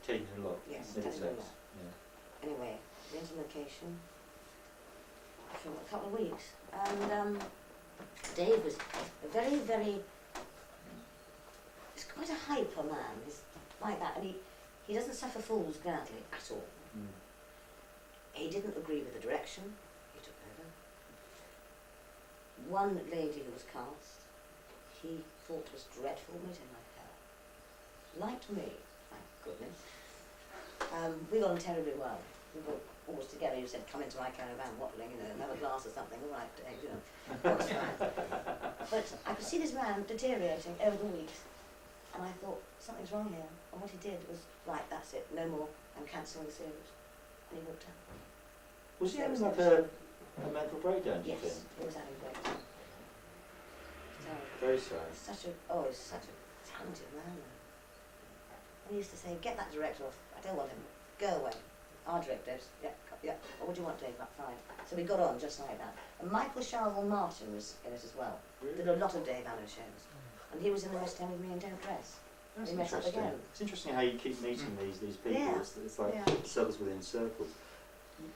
Teddington Lock. Yes, Middlesex, Teddington Lock. yeah. Anyway, went on location for a couple of weeks, and Dave was a very, very, he's quite a hyper man, he's like that, and he doesn't suffer fools gladly at all. Mm. He didn't agree with the direction, he took over. One lady who was cast, he thought was dreadful, we didn't like her. Liked me, thank goodness. We got on terribly well. We were always together. You said, come into my caravan, Watling, you know, and have a glass or something. All right, Dave, you know, that was fine. But I could see this man deteriorating over the weeks, and I thought, something's wrong here. And what he did was, right, that's it, no more, I'm cancelling the series. And he walked out. Was he having like a mental breakdown, do you Yes, think? he was having a great time. So, Very sad. he's such a talented man. And he used to say, get that director off, I don't want him, go away. Our directors, yeah. What do you want, Dave? About 5. So we got on just like that. And Michael Charvel Martin was in it as well. Really? Did a lot of Dave Allen shows. And he was in the West End with me in Don't Dress. That's We met up interesting. again. It's interesting how you keep meeting these people. Yeah. It's like Yeah. circles within circles.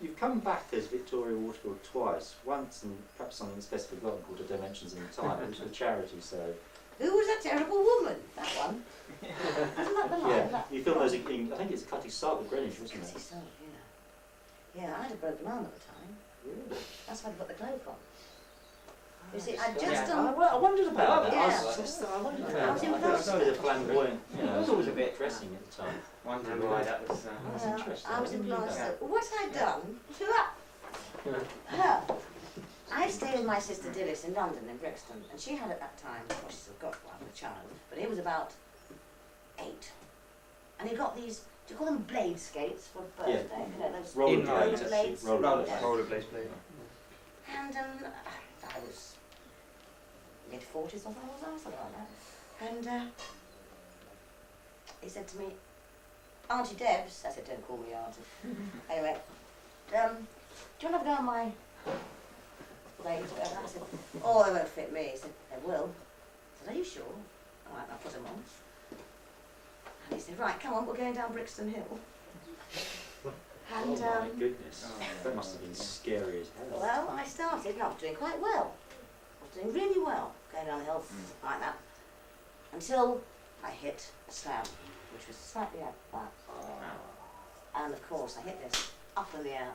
You've come back as Victoria Waterfield twice. Once, and perhaps something that's best forgotten, called The Dimensions in Time, which was for charity. So Who was that terrible woman? That one. Isn't that the line? yeah, That you filmed those in I think it's Cutty Sark at Greenwich, wasn't Cutty it? Sark, yeah. Yeah, I had a broken arm at the time. Really? That's why I got the cloak on. You see, I'd Yeah. just done. I wondered about that. Yeah. I wondered I about was that. in I thought it was a Glasgow. flamboyant, you know, I was always a bit dressing at the time. wondering why that was. That's interesting. I was I in didn't know Glasgow. that. What I'd done, I stayed with my sister Dilys in London, in Brixton, and she had at that time, well, she's still got one, a child, but he was about 8. And he got these, do you call them blade skates for a Yeah. birthday? You know, those Rollerblades, Inline, actually. rollerblades. Rollerblades. Yeah. Rollerblades, please. And I was mid-40s or something like that. And he said to me, Auntie Debs, I said, don't call me Auntie. Anyway, do you want to have a go on my legs or whatever? I said, oh, they won't fit me. He said, they will. I said, are you sure? All right, I'll put them on. And he said, right, come on, we're going down Brixton Hill. And, Oh my goodness, that must have been scary as hell. well, I started, and I was doing quite well. I was doing really well, going down the hill like that, until I hit a slab, which was slightly out back. And of course, I hit this up in the air,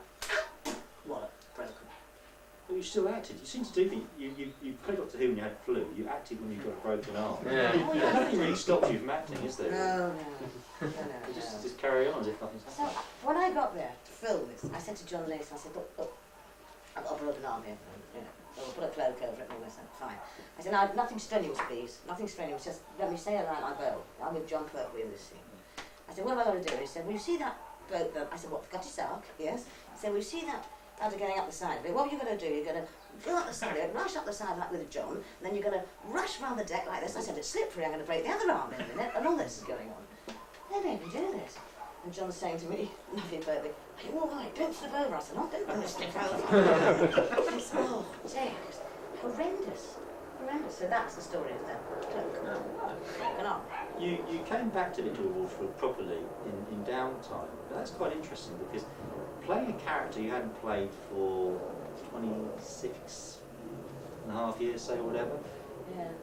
wallet broken. But you still acted. You seem to do things. You played Doctor Who when you had flu. You acted when you got a broken arm. Yeah. There's nothing really stops you from acting, is there? No. You just carry on as if nothing's So happened. when I got there to film this, I said to John Lace, I said, look, I've got a broken arm here. You know. we'll put a cloak over it and all this, and fine. I said, no, nothing strenuous, please. Nothing strenuous, just let me say a line, I go. I'm with John Pertwee in this scene. I said, what have I got to do? He said, well, you see that boat that... I said, what, the Gutty Sark? Yes. He said, well, you see that ladder going up the side of it? What are you going to do? You're going to go up the side of it, rush up the side like with John, and then you're going to rush round the deck like this. I said, it's slippery, I'm going to break the other arm in a minute, and all this is going on. They made me do this. And John's saying to me, nothing Pertwee, are you all right? Don't slip over. I said, no, don't slip over. I said, oh, dear, it's horrendous. Horrendous. So that's the story of the cloak. You came back to Victoria Waterford properly in downtime. That's quite interesting because playing a character you hadn't played for 26 and a half years, say, or whatever,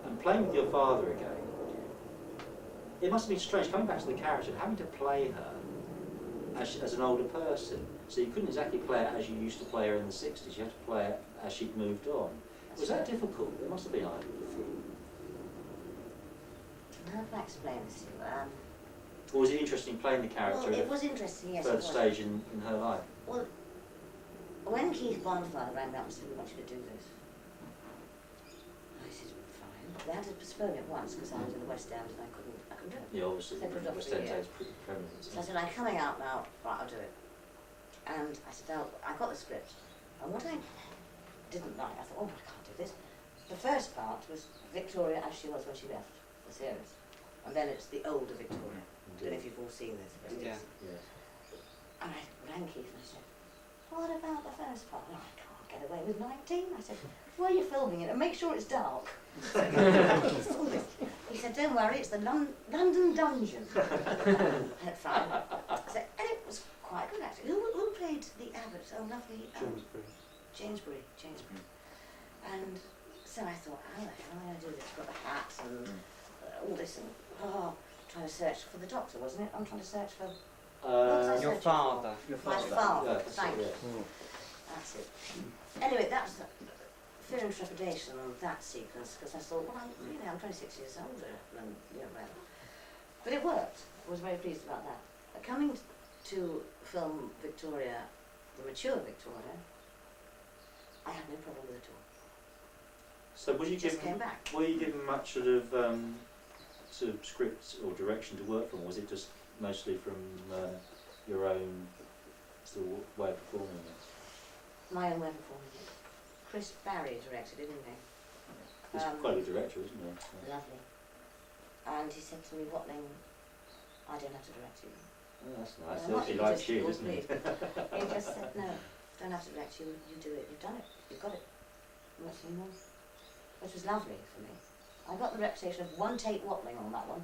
and playing with your father again, it must have been strange coming back to the character and having to play her as an older person. So you couldn't exactly play her as you used to play her in the 60s, you had to play her as she'd moved on. Was that difficult? It must have been, I How do I explain this to you? Or was it interesting playing the character Well, at it was interesting, yes. a further stage in her life? Well, when Keith Bonfire rang me up and said, we want you to do this, I said, fine. They had to postpone it once because I was in the West End and I couldn't do it. Yeah, obviously, They put it off West for a End year. is pretty prominent. So I said, I'm coming out now, right, I'll do it. And I said, now, I got the script. And what I didn't like, I thought, oh, I can't do this. The first part was Victoria as she was when she left the series. And then it's the older Victoria. I don't know if you've all seen this. But Yeah. and I rang Keith and I said, what about the first part? Oh, I can't get away with 19. I said, where are you filming it? And make sure it's dark. He said, don't worry, it's the London Dungeon. And fine. And it was quite good actually. Who played the abbot? Oh, lovely. Jamesbury. And so I thought, how the hell am I going to do this? Got the hat and all this and trying to search for the doctor, wasn't it? I'm trying to search for Your father. my father. Yeah, Thank you. yeah. That's it. Anyway, that's the fear and trepidation on that sequence because I thought, well, I'm 26 years older than whatever. But it worked. I was very pleased about that. Coming to film Victoria, the mature Victoria, I had no problem with it at all. So were you Just given came back. were you given much sort of script or direction to work from, or was it just mostly from your own sort of way of performing it? My own way of performing it. Chris Barry directed it, didn't he? He's quite a good director, isn't he? So. Lovely. And he said to me, Watling, I don't have to direct you. Oh, that's nice. Not He that likes just you, all doesn't he? pleased. He just said, no, don't have to direct you, you do it, you've done it, you've got it. What's anymore? Which was lovely for me. I got the reputation of one take Watling on that one.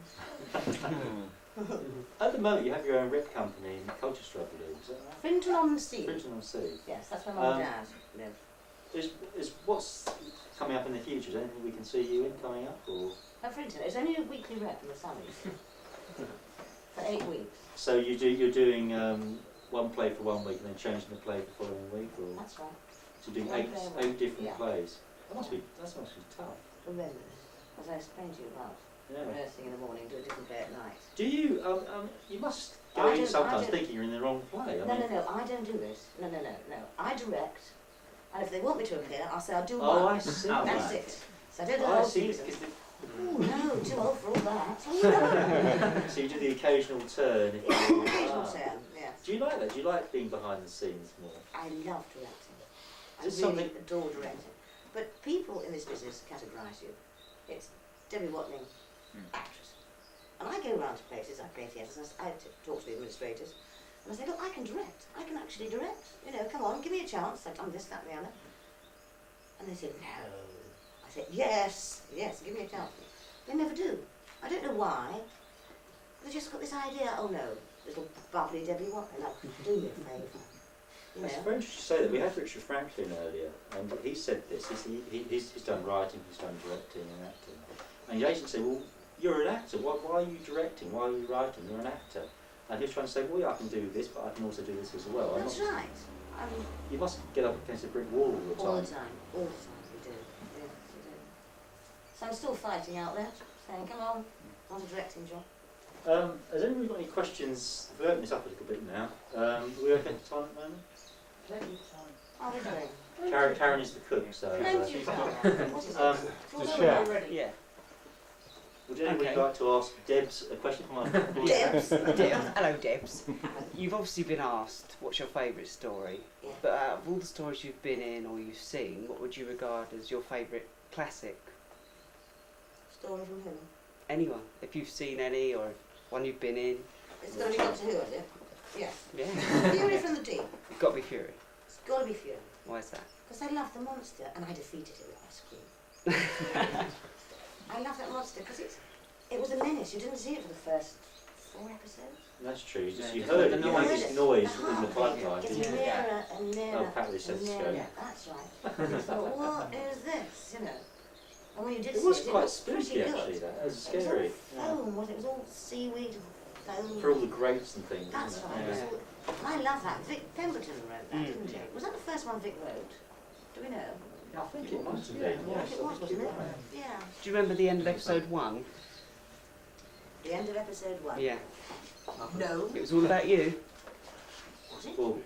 At the moment, you have your own rep company in Colchester, I believe. Is that right? Frinton on the Sea. Frinton on Sea. Yes, that's where Mum and Dad live. Is what's coming up in the future? Is there anything we can see you in coming up, or? At Frinton, it's only a weekly rep in the Sunnies. For 8 weeks. So you're doing one play for 1 week and then changing the play the following week, or? That's right. So you're doing One play a week. 8 different Yeah. plays. That must be tough. Tremendous. As I explained to you about Yeah. rehearsing in the morning, do a different play at night. Do you? You must I go in don't- sometimes I don't- thinking you're in the wrong play. I No, mean, no, I don't do this. No. I direct, and if they want me to appear, I'll say I'll do Oh, one. I see. That's it. So I don't do the Oh, I whole see. season. Because Oh no, too old for all that. so you do the occasional turn. If Yeah, you, occasional turn, yeah. Do you like that? Do you like being behind the scenes more? I love directing. I Is it really something- adore directing. But people in this business categorise you. It's Debbie Watling, actress. And I go around to places, I play theatres, and I talk to the administrators, and I say, look, I can direct. I can actually direct. Come on, give me a chance. I've done this, that, and the other. And they say, no. I say, yes, give me a chance. They never do. I don't know why. They've just got this idea, oh no, little bubbly Debbie Watling, now, do me a favour. It's very interesting to say that. We had Richard Franklin earlier, and he said this. He's done writing, he's done directing and acting. And the agent said, well, you're an actor. Why are you directing? Why are you writing? You're an actor. And he was trying to say, well, yeah, I can do this, but I can also do this as well. I'm That's not- right. I mean, You must get up against a brick wall all the time. all the time, we do. Yes, we do. So I'm still fighting out there, saying, come on, want a directing job. Has anybody got any questions? We've opened this up a little bit now. Are we okay for time at the moment? How are we doing? Karen is the cook, so. Thank you, Karen. What is it? Um, The chef. Yeah. Would anybody Okay. like to ask Debs a question? Come on. Debs. Hello, Debs. You've obviously been asked what's your favourite story, Yeah. but out of all the stories you've been in or you've seen, what would you regard as your favourite classic? Story from who? Anyone, if you've seen any or one you've been in. It's got to be Doctor Who, is it? Yes. Yeah. Fury from the Deep. Got to be Fury. It's got to be Fury. Why is that? Because I love the monster, and I defeated it with ice cream. I love that monster because it was a menace. You didn't see it for the first 4 episodes. That's true. You Yeah, heard the it. You noise. heard this noise The in the heartbeat pipeline, getting didn't you? nearer and nearer Oh, apparently and stethoscope. nearer. That's right. I thought, what is this? You know. And when you did It see was it, it quite was pretty spooky, good. actually. That was It was all scary. foam, was it? It was all seaweed and foam. For all the grates and things. That's isn't right. it? It was Yeah. all, I love that. Vic Pemberton wrote that, Mm. didn't he? Was that the first one Vic wrote? Do we know? I think it must have Yeah, been. I think it was, wasn't it? Yeah. Do you remember the end of episode 1? The end of episode 1. Yeah. No. It was all about you. Was it? Well,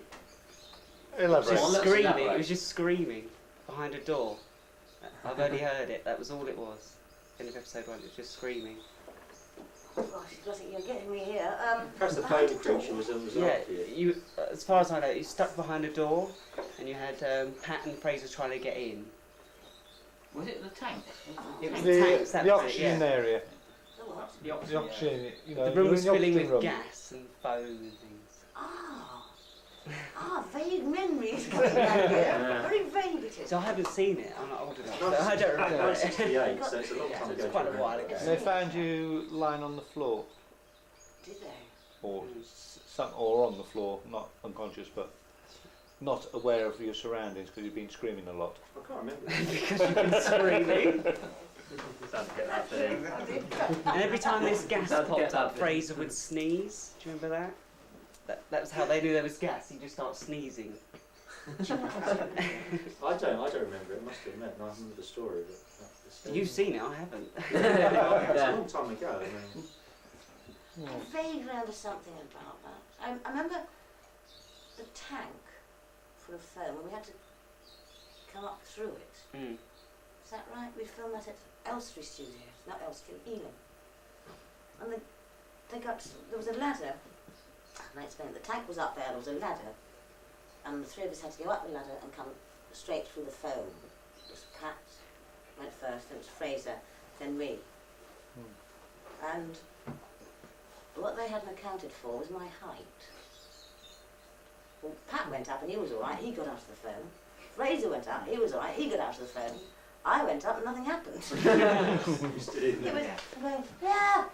Elaborate. Well, Just let's screaming. elaborate. It was just screaming behind a door. I've only heard it. That was all it was. End of episode 1. It was just screaming. Gosh, you're getting me here. perhaps the behind foam a door. creature was Yeah, after you. you. As far as I know, you stuck behind a door, and you had Pat and Fraser trying to get in. Was it the tank? It was The, tanks, that the was it, oxygen yeah. area. The what? The oxygen. The oxygen, you know. The room you're was in the filling oxygen with room. gas and foam and things. Vague memories coming back here. Very vague it is. So I haven't seen it. I'm not old enough. Not So I don't remember it. 1968, so it's a long time ago. It's quite a while ago. And they found you lying on the floor, Did they? or or on the floor, not unconscious, but not aware of your surroundings because you've been screaming a lot. I can't remember. Because you've been screaming. Don't get that feeling. And every time this gas Don't get popped that up, bit. Fraser would sneeze. Do you remember that? That was how they knew there was gas. He'd just start sneezing. I don't remember it. Must have meant. I remember the story. But that's the You've seen it, I haven't. It's a long time ago. I mean, I vaguely remember something about that. I remember the tank full of foam, and we had to come up through it. Mm. Is that right? We filmed that at Elstree Studios, not Elstree, Ealing. And there was a ladder. And I explained, the tank was up there, there was a ladder, and the three of us had to go up the ladder and come straight through the foam. It was Pat went first, then it was Fraser, then me. And what they hadn't accounted for was my height. Well, Pat went up and he was all right, he got out of the foam. Fraser went up, he was all right, he got out of the foam. I went up and nothing happened. you stood in It there. was going, yeah,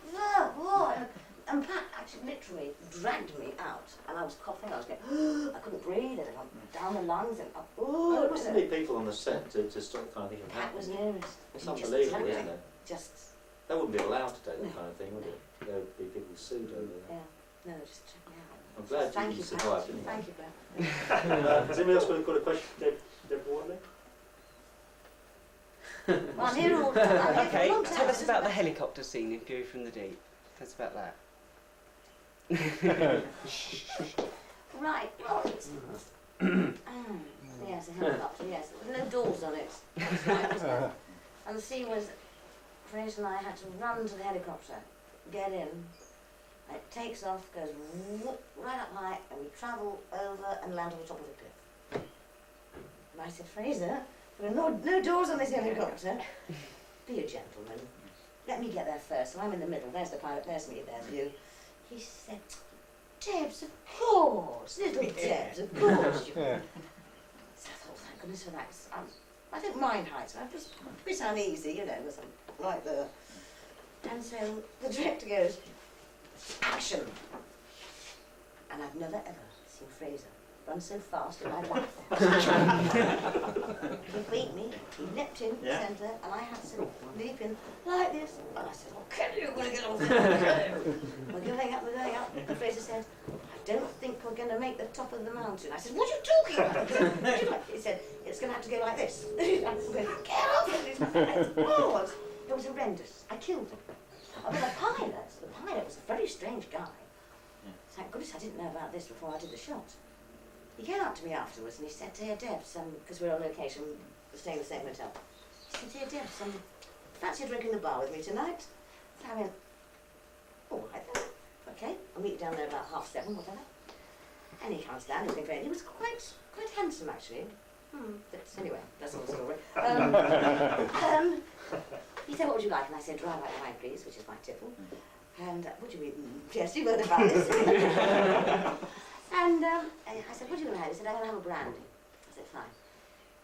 what? And Pat actually literally dragged me out, and I was coughing, I was going, I couldn't breathe, it had gone down the lungs, and up, There must be people on the set to stop that kind of thing from Pat was happening. nearest. It's He just unbelievable, dragged isn't me. it? Just, That wouldn't be allowed today, that No. kind of thing, would it? There would be people sued over that. no, just check me out. I'm glad Thank you you, survived, Pat. didn't you? Thank you, Pat. Has anyone else got a question? Deborah Watling? Well, I'm here all the time. I'm here for a Okay, long time, tell us isn't about the it? helicopter scene in Fury from the Deep. Tell us about that. Right, well, it's... yes, a helicopter, yes. There were no doors on it. That's right, wasn't it? And the scene was, Fraser and I had to run to the helicopter, get in, and it takes off, goes whoop, right up high, and we travel over and land on the top of the cliff. And I said, Fraser, there are no doors on this helicopter. Be a gentleman. Let me get there first. So I'm in the middle. There's the pilot, there's me, there's you. He said, Debs, of course, little Debs, of course. Yeah. So I thought, thank goodness for that. 'Cause I don't mind heights, I'm just a bit uneasy, you know, because I'm like the... And so the director goes, action! And I've never ever seen Fraser run so fast in my life. He beat me, he leapt in the centre, and I had to leap in like this. And I said, oh, Kelly, you're going to get off there. We're going up, And Fraser said, I don't think we're going to make the top of the mountain. I said, what are you talking about? He said, it's going to have to go like this. I said, get off! Oh, it was horrendous. I killed him. But the pilot was a very strange guy. Thank goodness I didn't know about this before I did the shot. He came up to me afterwards and he said, "Dear Debs," because we're on location, we're staying in the same hotel. He said, "Dear Debs, fancy a drink in the bar with me tonight?" So I went, "All right then, okay, I'll meet you down there about 7:30, whatever." And he comes down looking very, he was quite handsome actually. But anyway, that's all the story. He said, "What would you like?" And I said, "Dry white wine, please," which is my tipple. And what do you mean? Yes, you've heard about this. And I said, "What are you going to have?" He said, "I'm going to have a brandy." I said, "Fine."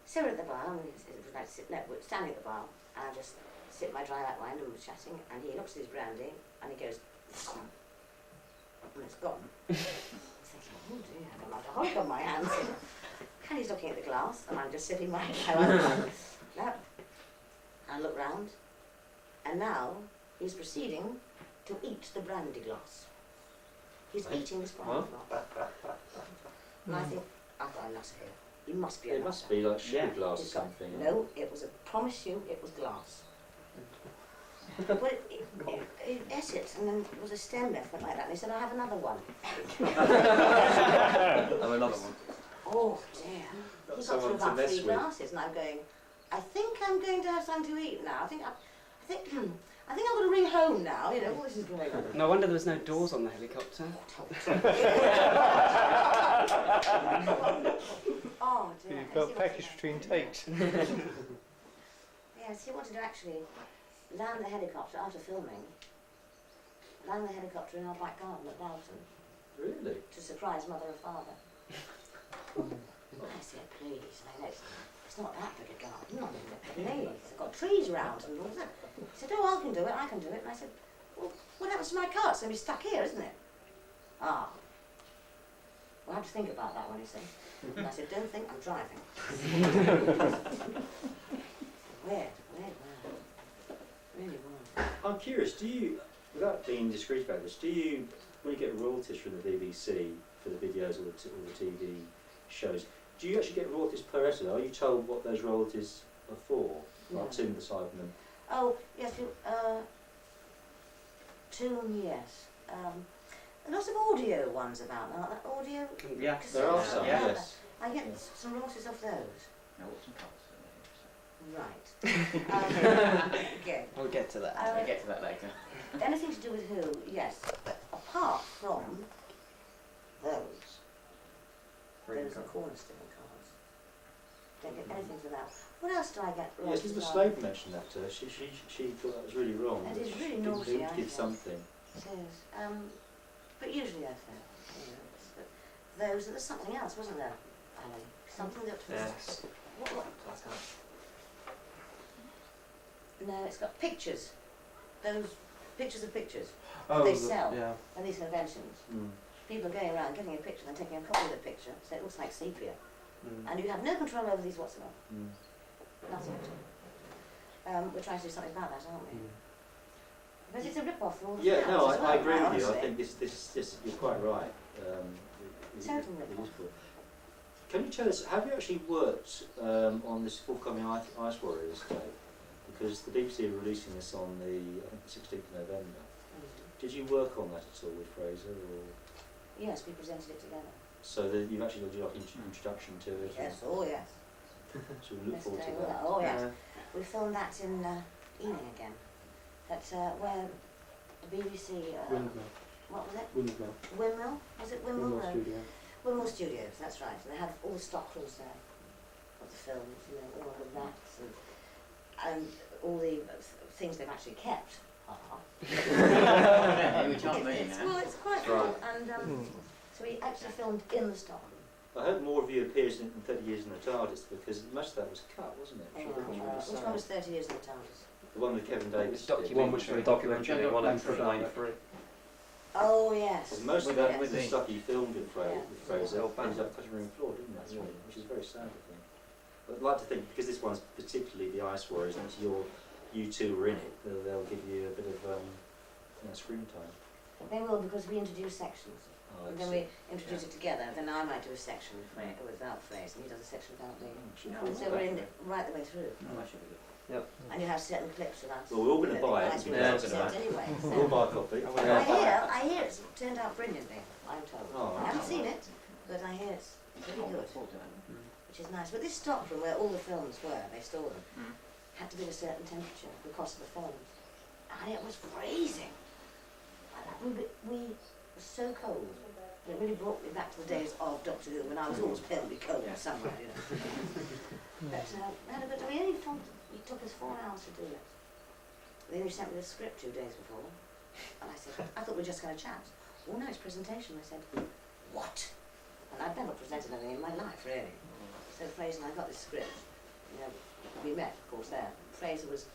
So we're at the bar, and we're standing at the bar, and I just sip my dry white wine and we're chatting, and he looks at his brandy, and he goes, and it's gone. I said, "Oh dear, I've got an alcoholic on my hands." And he's looking at the glass, and I'm just sipping my dry white wine. No. I look round, and now he's proceeding to eat the brandy glass. He's eating this brandy glass. And I think, I've got a nutter here. He must be a It nutter. must be like sugar glass or He's got- something. No, it was, I promise you, it was glass. But it ate it, and then there was a stem left went like that, and he said, "I'll have another one." I'm another one. Oh dear. He got Someone through to about mess 3 with. glasses, and I'm going, I think I'm going to have something to eat now. I think I'm going to ring home now, you know, what is going on? No wonder there was no doors on the helicopter. Oh dear. You've got package between takes. Yes, he wanted to actually land the helicopter after filming, land the helicopter in our back garden at Dalton Really? to surprise mother and father. I said, "Please, I know it's not that big a garden, please, I've got trees around and all that." He said, "Oh, I can do it. And I said, "Well, what happens to my car? It's going to be stuck here, isn't it?" "Ah, we'll have to think about that one," he said. And I said, "Don't think, I'm driving." Weird. Really weird. I'm curious, do you, without being discreet about this, do you, when you get royalties from the BBC for the videos or the TV shows, do you actually get royalties per episode? Are you told what those royalties are for? No. Like Tomb of the Cybermen? Oh, yes, Tomb, yes. Lots of audio ones about that, like audio. Yeah. There are cassettes. some, Yeah. yes. I get some royalties off those. No, what's some colours? Right. Okay. We'll get to that. We'll get to that later. Anything to do with who, yes. But apart from those are cornerstone cards. Don't get anything for that. What else do I get? Yes, royalties Elizabeth on? Slade mentioned that to her. She thought that was really wrong. That that is she really didn't naughty, I give think. something. It is. But usually I fail. You know, but those, there's something else, wasn't there, Alan? Something that was... Yes. What? No, it's got pictures. Those pictures of pictures. They sell. Yeah. At these conventions. Mm. People are going around getting a picture and taking a copy of the picture, so it looks like sepia. Mm. And you have no control over these whatsoever. Mm. Nothing at all. We're trying to do something about that, aren't we? But it's a rip-off for all the Yeah, films no, as well, I agree with you. honestly. I think this you're quite right. Total It rip-off. is good. Can you tell us, have you actually worked on this forthcoming Ice Warriors tape? Because the BBC are releasing this on the, I think, the 16th of November. Did you work on that at all with Fraser, or Yes, we presented it together. so that you've actually got like introduction to it? Yes, oh yes. So we look forward to Yesterday, that. oh yes. We filmed that in Ealing again. That's where the BBC, Windmill. what was it? Windmill. Windmill? Was it Windmill? Windmill Studio. Windmill Studios, that's right. And they had all the stock rooms there of the films, you know, all the rats and all the things they've actually kept. Yeah, which aren't me It's, now. well, it's quite Right. cool. And so we actually filmed in the stock room. I hope more of you appears in 30 Years in the TARDIS, because most of that was cut, wasn't it? Which I think was really Which sad. one was 30 Years in the TARDIS? The one with Kevin Davis. It's One which was a documentary, Yeah, one yeah. from 93. Oh yes. Because most of With that, with the the- stuff he filmed with Yeah. Fraser, Yeah. ended up cutting room floor, didn't it? Really? Which is very sad, I think. But I'd like to think, because this one's particularly the Ice Warriors, and you two were in it, they'll give you a bit of screen time. They will, because we introduce sections. Oh, And then we excellent. introduce it together. Then I might do a section without Fraser, and he does a section without me. Oh, So we're in it right the way through. Oh, that should be good. And you have certain clips of us. Well, we're all going to buy it. Nice we're with gonna the buy it. accent anyway. We'll So. buy a copy. I hear it's turned out brilliantly, I'm told. Oh, I haven't seen it, but I hear it's Really good. Which is nice. But this stockroom where all the films were, they stored them, had to be at a certain temperature because of the films. And it was freezing. And we were so cold. It really brought me back to the days of Doctor Who when I was always pelvic cold somewhere, you know. But it took us 4 hours to do it. They only sent me the script 2 days before. And I said, I thought we were just going to chat. Oh no, it's presentation. I said, what? And I'd never presented anything in my life, really. So Fraser and I got this script. You know, we met, of course, there. Fraser was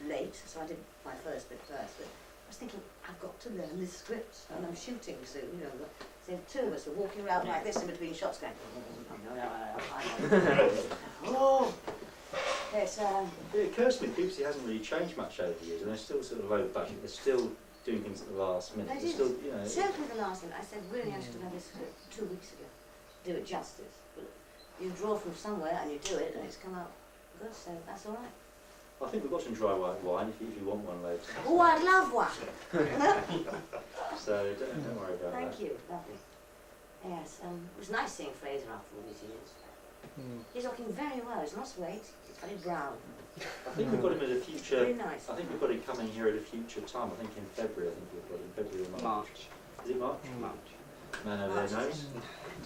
late, so I did my first bit first. But I was thinking, I've got to learn this script, and I'm shooting soon. You know, so the 2 of us were walking around like this in between shots, going. Oh, yes. It occurs to me, BBC hasn't really changed much over the years, and they're still sort of low budget. They're still doing things at the last minute. They They're did. still, you know. Certainly the last one. I said, really, I should have had this script 2 weeks ago. Do it justice. But you draw from somewhere and you do it, and it's come out good. So that's all right. I think we've got some dry white wine if you want one later. Oh, I'd love one. So don't worry about that. Thank you. Lovely. Yes. It was nice seeing Fraser after all these years. He's looking very well. He's lost weight. He's very brown. I think we've got him at a future. Very nice. I think we've got him coming here at a future time. I think in February. I think we've got him February or March. March. Is it March? March. Man over there knows.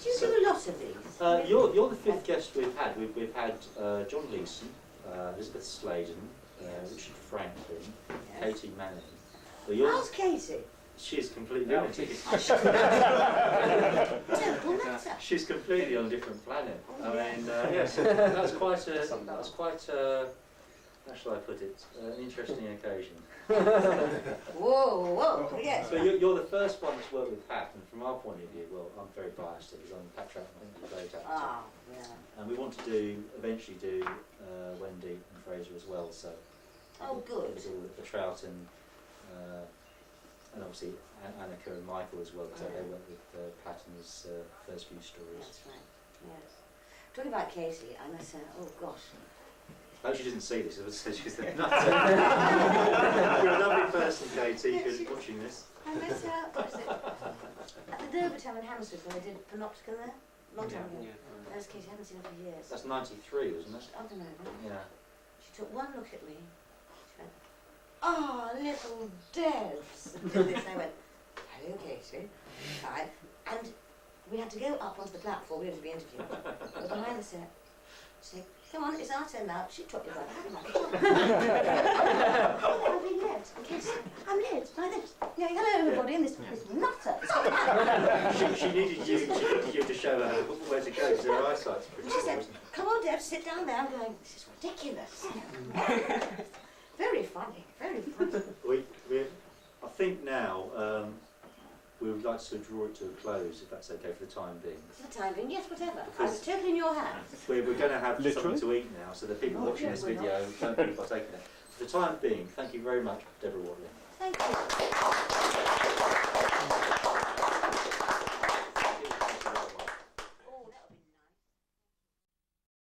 Do you do a lot of these? You're the 5th guest we've had. We've had John Leeson, Elizabeth Sladen, Richard Franklin, Yes. Katie Manning. But you're, How's Katie? she's completely on a different. Terrible matter. She's completely on a different planet. Oh, I mean, yes, that was quite a. How shall I put it? An interesting occasion. Whoa, yes. So you're the first one that's worked with Pat, and from our point of view, well, I'm very biased because I'm Pat Troughton, I think he's a great actor. Ah, yeah. And we want to eventually do Wendy and Fraser as well. So. Oh, good. With all the Troughton, and obviously Annika and Michael as well, because they went with Pat in his first few stories. That's right, yes. Talking about Katie, I must say, oh gosh. I hope she didn't see this, she's the nutter. You're a lovely person, Katie, Yes, who's she- watching this. I met her, what is it? At the Deborah in Hammersmith when they did Panoptica there, long time ago. Yeah. There's Katie, I haven't seen her for years. That's 93, wasn't it? I don't know. Yeah. She took one look at me, she went, oh, little Debs. And did this, and I went, hello Katie, hi. And we had to go up onto the platform, we had to be interviewed. But behind the set, she said, come on, it's our turn now. She took me by the hand. I'm being led. Yes, I'm led by this. Yeah, hello everybody, and this nutter. She needed you to show her where to go, because her eyesight's pretty And she poor, said, wasn't it? come on Deb, sit down there. I'm going, this is ridiculous. Very funny, very funny. I think now we would like to draw it to a close, if that's okay for the time being. For the time being, yes, whatever. Because- I was totally in your hands. We're going to have Literally? something to eat now, so the people Oh, watching yeah, this we're video don't be partaking in it. For the time being, thank you very much, Deborah Watling. Thank you.